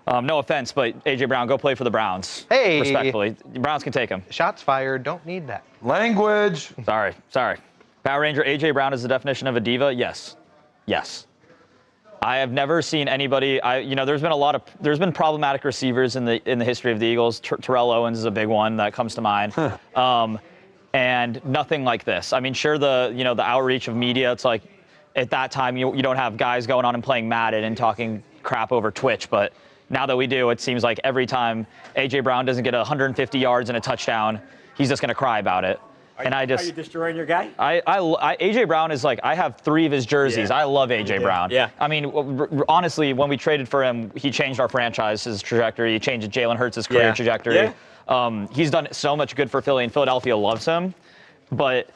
Speaker 2: No offense, but AJ Brown, go play for the Browns.
Speaker 1: Hey.
Speaker 2: Respectfully, the Browns can take him.
Speaker 1: Shots fired. Don't need that.
Speaker 7: Language.
Speaker 2: Sorry. Power Ranger AJ Brown is the definition of a diva? Yes. Yes. I have never seen anybody. There's been problematic receivers in the history of the Eagles. Terrell Owens is a big one that comes to mind, and nothing like this. I mean, sure, the outreach of media. It's like at that time you don't have guys going on and playing Madden and talking crap over Twitch, but now that we do, it seems like every time AJ Brown doesn't get 150 yards and a touchdown, he's just gonna cry about it. Are you
Speaker 3: destroying your guy?
Speaker 2: AJ Brown is like, I have 3 of his jerseys. Yeah. I love AJ Brown.
Speaker 3: Yeah.
Speaker 2: I mean, honestly, when we traded for him, he changed our franchise's trajectory. He changed Jalen Hurts' career trajectory. Yeah. He's done so much good for Philly, and Philadelphia loves him. But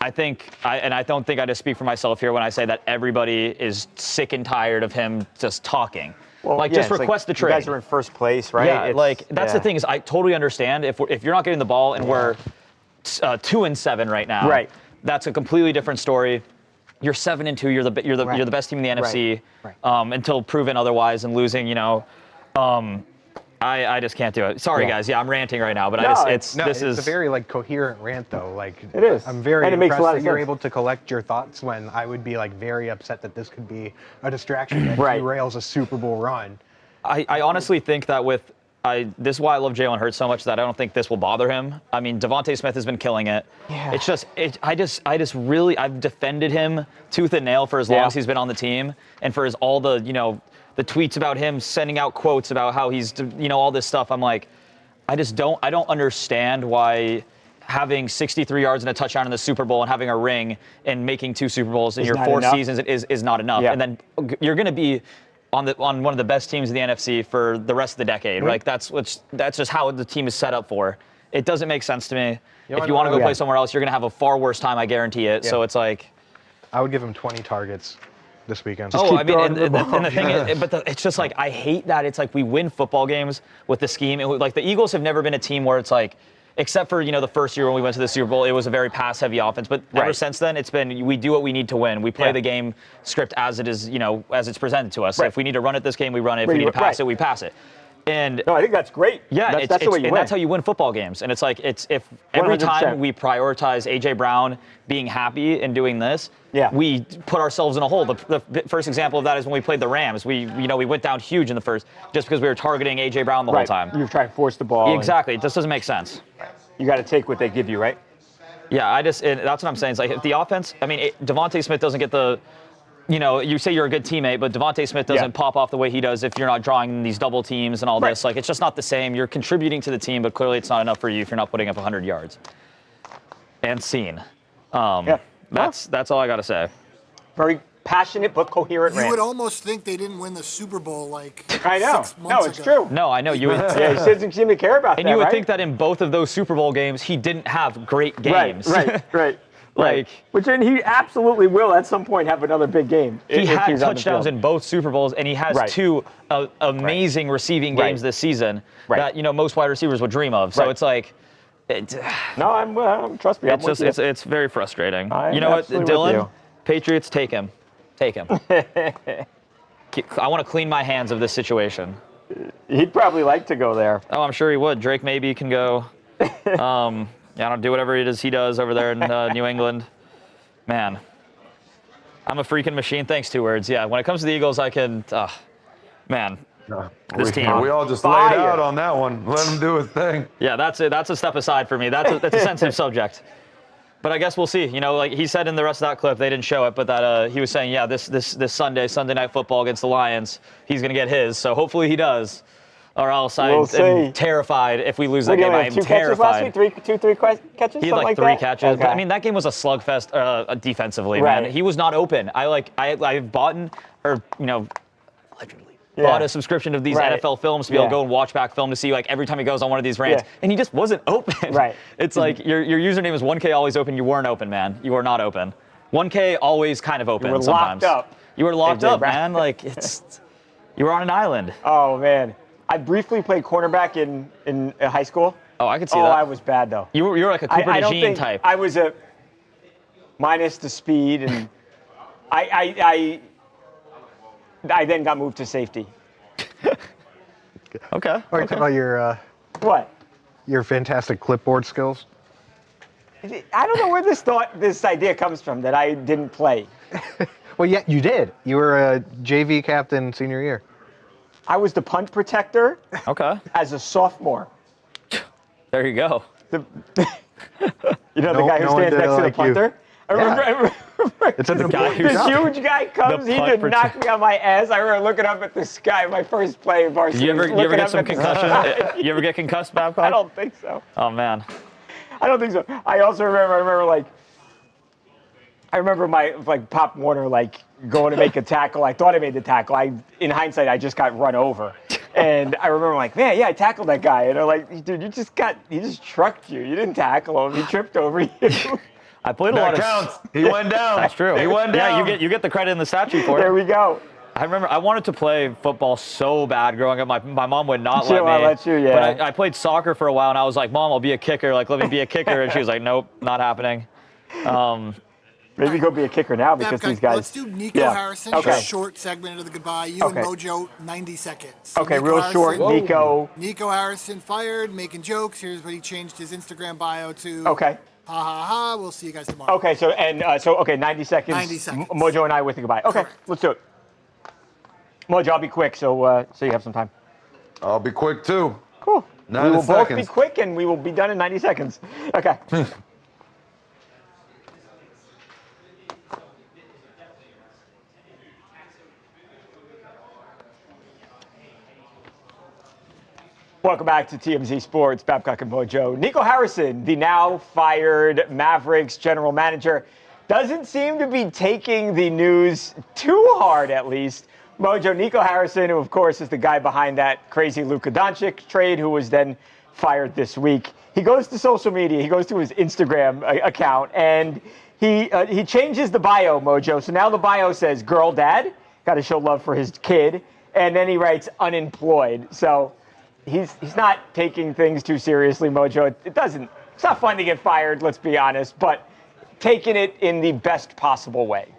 Speaker 2: I don't think I just speak for myself here when I say that everybody is sick and tired of him just talking. Well, just request the trade.
Speaker 3: You guys are in first place, right?
Speaker 2: Yeah, that's the thing is I totally understand if you're not getting the ball and we're 2-7 right now. Right. That's a completely different story. You're 7-2. You're the best team in the NFC. Right. Until proven otherwise and losing. I just can't do it. Sorry, guys. Yeah, I'm ranting right now, but it's
Speaker 1: a very coherent rant though.
Speaker 3: It is.
Speaker 1: I'm very impressed that you're able to collect your thoughts when I would be very upset that this could be a distraction that derails a Super Bowl run.
Speaker 2: I honestly think that this is why I love Jalen Hurts so much that I don't think this will bother him. I mean, Devontae Smith has been killing it. Yeah. It's just, I've defended him tooth and nail for as long as he's been on the team, and for all the tweets about him sending out quotes about how he's, all this stuff. I'm like, I don't understand why having 63 yards and a touchdown in the Super Bowl and having a ring and making 2 Super Bowls in your 4 seasons is not enough. Yeah. And then you're going to be on one of the best teams in the NFC for the rest of the decade. Mm-hmm. That's just how the team is set up for. It doesn't make sense to me. If you want to go play somewhere else, you're going to have a far worse time, I guarantee it. Yeah. So it's like,
Speaker 1: I would give him 20 targets this weekend.
Speaker 2: I mean, and the thing is, it's just like, I hate that it's like we win football games with the scheme. The Eagles have never been a team where it's like, except for, the first year when we went to the Super Bowl, it was a very pass-heavy offense. But ever since then, it's been, we do what we need to win. We play the game script as it is, as it's presented to us. Right. If we need to run it this game, we run it. If we need to pass it, we pass it. And
Speaker 3: I think that's great.
Speaker 2: Yeah,
Speaker 3: that's the way you win.
Speaker 2: That's how you win football games. And it's like, if every 100%. Time we prioritize AJ Brown being happy and doing this, we put ourselves in a hole. The first example of that is when we played the Rams. We went down huge in the first just because we were targeting AJ Brown the whole time.
Speaker 3: You were trying to force the ball.
Speaker 2: Exactly. It just doesn't make sense.
Speaker 3: You got to take what they give you, right?
Speaker 2: Yeah, that's what I'm saying. It's like if the offense, Devontae Smith doesn't get the, you say you're a good teammate, but Devontae Smith doesn't pop off the way he does if you're not drawing these double teams and all this. Like, it's just not the same. You're contributing to the team, but clearly it's not enough for you if you're not putting up 100 yards. And scene. That's all I got to say.
Speaker 3: Very passionate but coherent rant.
Speaker 8: You would almost think they didn't win the Super Bowl
Speaker 3: I know.
Speaker 8: 6 months
Speaker 3: it's
Speaker 8: ago.
Speaker 3: true.
Speaker 2: No, I know. You would,
Speaker 3: he doesn't seem to care about that,
Speaker 2: and you would think that in both of those Super Bowl games, he didn't have great games.
Speaker 3: Right. Which then he absolutely will at some point have another big game.
Speaker 2: He had touchdowns in both Super Bowls, and he has 2 amazing receiving games this season that most wide receivers would dream of. So it's like,
Speaker 3: trust me.
Speaker 2: It's very frustrating. You know what, Dylan? Patriots, take him. Take him. I want to clean my hands of this situation.
Speaker 3: He'd probably like to go there.
Speaker 2: Oh, I'm sure he would. Drake maybe can go. I'll do whatever it is he does over there in New England. Man, I'm a freaking machine. Thanks, 2 words. Yeah, when it comes to the Eagles, I can, this team.
Speaker 7: We all just laid out on that one. Let him do his thing.
Speaker 2: Yeah, that's it. That's a step aside for me. That's a sensitive subject. But I guess we'll see. Like he said in the rest of that clip, they didn't show it, but that he was saying, this Sunday Night Football against the Lions, he's going to get his. So hopefully he does. Or else I'm terrified if we lose that game. I'm terrified.
Speaker 3: 2 catches last week? Catches?
Speaker 2: He had like 3 catches. Okay. But that game was a slugfest defensively, man. He was not open. I've bought a subscription to these NFL films to be able to go and watch back film to see every time he goes on one of these rants, and he just wasn't open. It's like your username is 1K always open. You weren't open, man. You were not open. 1K always kind of open.
Speaker 3: You were
Speaker 2: sometimes.
Speaker 3: locked up.
Speaker 2: You were locked up, man. You were on an island.
Speaker 3: Oh man. I briefly played cornerback in high school.
Speaker 2: Oh, I could see that.
Speaker 3: I was bad though.
Speaker 2: You were like a Cooper DeJean type.
Speaker 3: I was a minus the speed, and I then got moved to safety.
Speaker 2: Okay.
Speaker 1: Talk about your
Speaker 3: what?
Speaker 1: Your fantastic clipboard skills.
Speaker 3: I don't know where this idea comes from that I didn't play.
Speaker 1: Well, yeah, you did. You were a JV captain senior year.
Speaker 3: I was the punt protector.
Speaker 2: Okay.
Speaker 3: As a sophomore.
Speaker 2: There you go.
Speaker 3: You know the guy who stands next to the punter? I remember
Speaker 1: It's the guy
Speaker 3: this huge guy comes, he did knock me on my ass. I remember looking up at this guy, my first play in varsity.
Speaker 2: You ever get some concussion? You ever get concussed, Babcock?
Speaker 3: I don't think so.
Speaker 2: Oh, man.
Speaker 3: I don't think so. I also remember Pop Warner going to make a tackle. I thought I made the tackle. In hindsight, I just got run over. And I remember man, yeah, I tackled that guy. And they're like, dude, he just trucked you. You didn't tackle him. He tripped over you.
Speaker 2: I played a lot of.
Speaker 7: Counts. He went down.
Speaker 2: That's true.
Speaker 7: He went down.
Speaker 2: Yeah, you get the credit in the stat sheet for it.
Speaker 3: There we go.
Speaker 2: I remember I wanted to play football so bad growing up. My mom would not let me.
Speaker 3: Let you, yeah.
Speaker 2: But I played soccer for a while, and I was like, Mom, I'll be a kicker. Let me be a kicker. And she was like, Nope, not happening.
Speaker 3: Maybe go be a kicker now because these guys.
Speaker 8: Let's do Nico Harrison.
Speaker 3: Okay.
Speaker 8: Short segment of the goodbye. You and Mojo, 90 seconds.
Speaker 3: Okay,
Speaker 8: Nico
Speaker 3: real
Speaker 8: Harrison,
Speaker 3: short. Nico.
Speaker 8: Nico Harrison fired, making jokes. Here's what he changed his Instagram bio to.
Speaker 3: Okay.
Speaker 8: Ha ha ha. We'll see you guys tomorrow.
Speaker 3: Okay, 90 seconds.
Speaker 8: 90 seconds.
Speaker 3: Mojo and I with the goodbye. Okay,
Speaker 8: Correct.
Speaker 3: let's do it. Mojo, I'll be quick, so you have some time.
Speaker 7: I'll be quick too.
Speaker 3: Cool.
Speaker 7: 90
Speaker 3: we will
Speaker 7: seconds.
Speaker 3: both be quick, and we will be done in 90 seconds. Okay. Welcome back to TMZ Sports, Babcock and Mojo. Nico Harrison, the now fired Mavericks general manager, doesn't seem to be taking the news too hard, at least. Mojo, Nico Harrison, who of course is the guy behind that crazy Luka Doncic trade, who was then fired this week. He goes to social media, he goes to his Instagram account, and he changes the bio, Mojo. So now the bio says, girl dad, got to show love for his kid, and then he writes unemployed. So he's not taking things too seriously, Mojo. It's not fun to get fired, let's be honest, but taking it in the best possible way.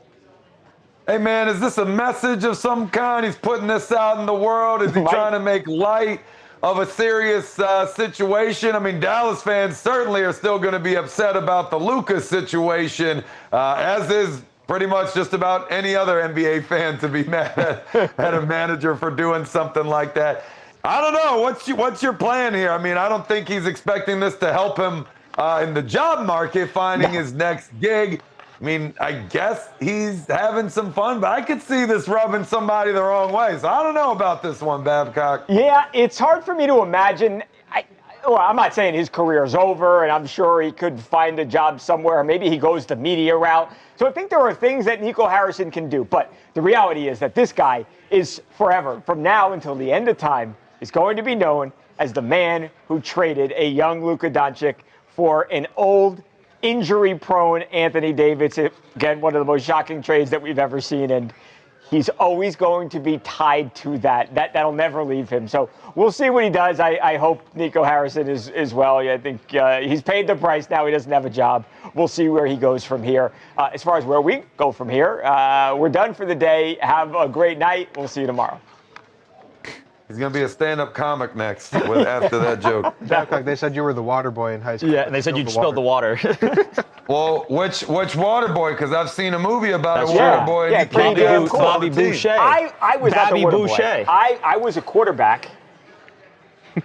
Speaker 7: Hey, man, is this a message of some kind? He's putting this out in the world. Is he trying to make light of a serious situation? I mean, Dallas fans certainly are still going to be upset about the Luka situation, as is pretty much just about any other NBA fan to be mad at a manager for doing something like that. I don't know. What's your plan here? I mean, I don't think he's expecting this to help him in the job market, finding his next gig. I mean, I guess he's having some fun, but I could see this rubbing somebody the wrong way. So I don't know about this one, Babcock.
Speaker 3: Yeah, it's hard for me to imagine. I'm not saying his career's over, and I'm sure he could find a job somewhere. Maybe he goes the media route. So I think there are things that Nico Harrison can do. But the reality is that this guy is forever, from now until the end of time, is going to be known as the man who traded a young Luka Doncic for an old, injury-prone Anthony Davis. Again, one of the most shocking trades that we've ever seen, and he's always going to be tied to that. That'll never leave him. So we'll see what he does. I hope Nico Harrison is well. I think he's paid the price now. He doesn't have a job. We'll see where he goes from here. As far as where we go from here, we're done for the day. Have a great night. We'll see you tomorrow.
Speaker 7: He's going to be a stand-up comic next after that joke.
Speaker 1: Babcock, they said you were the water boy in high school.
Speaker 2: Yeah, and they said you spilled the water.
Speaker 7: Well, which water boy? Because I've seen a movie about a water boy.
Speaker 3: Yeah,
Speaker 2: Bobby Boucher.
Speaker 3: I was not the water
Speaker 2: Boucher.
Speaker 3: boy. I was a quarterback,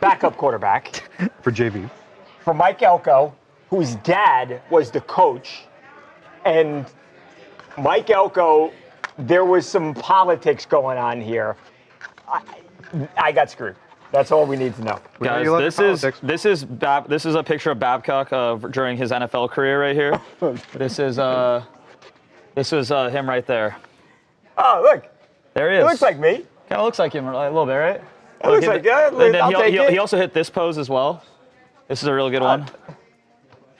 Speaker 3: backup quarterback.
Speaker 1: For JV.
Speaker 3: For Mike Elko, whose dad was the coach. And Mike Elko, there was some politics going on here. I got screwed. That's all we need to know.
Speaker 2: Guys, this is a picture of Babcock during his NFL career right here. This is him right there.
Speaker 3: Oh, look.
Speaker 2: There he is.
Speaker 3: It looks like me.
Speaker 2: Kind of looks like him a little bit, right?
Speaker 3: It looks like
Speaker 2: and then
Speaker 3: I'll take it.
Speaker 2: He also hit this pose as well. This is a real good one.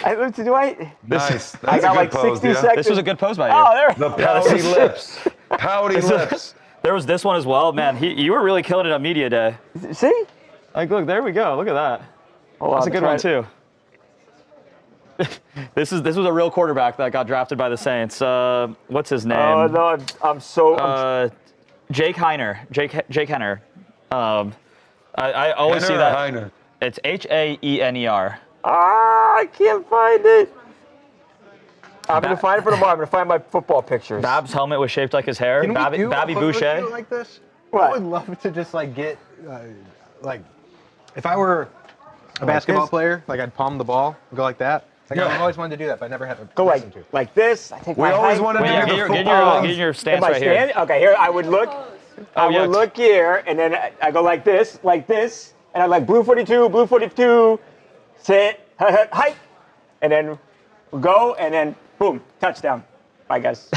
Speaker 7: Nice. That's
Speaker 3: I got
Speaker 7: a good
Speaker 3: like
Speaker 7: pose,
Speaker 3: 60 seconds.
Speaker 2: This was a good pose by you.
Speaker 3: Oh, there.
Speaker 7: The pouty lips. Pouty lips.
Speaker 2: There was this one as well, man. You were really killing it on media day.
Speaker 3: See?
Speaker 2: Like, look, there we go. Look at that. That's a good one too. This was a real quarterback that got drafted by the Saints. What's his name?
Speaker 3: Oh no, I'm so.
Speaker 2: Jake Heiner. Jake Henner. I always see that.
Speaker 7: Heiner?
Speaker 2: It's Haener.
Speaker 3: I can't find it. I'm going to find it for tomorrow. I'm going to find my football pictures.
Speaker 2: Bab's helmet was shaped like his hair.
Speaker 1: Can we do
Speaker 2: Babby
Speaker 1: a photo
Speaker 2: Boucher.
Speaker 1: shoot like this?
Speaker 3: What?
Speaker 1: I would love to just like get, like, if I were a basketball player, like I'd palm the ball and go like that. Like I've always wanted to do that, but I never had to.
Speaker 3: Go like this. I take
Speaker 7: We
Speaker 3: my
Speaker 7: always
Speaker 3: height.
Speaker 7: wanted to
Speaker 2: Wait,
Speaker 7: do the
Speaker 2: get
Speaker 7: football.
Speaker 2: your stance
Speaker 3: Am I
Speaker 2: right here.
Speaker 3: standing? Okay, here I would look. I would look here, and then I go like this, and I like blue 42, sit, height, and then go, and then boom, touchdown. Bye, guys.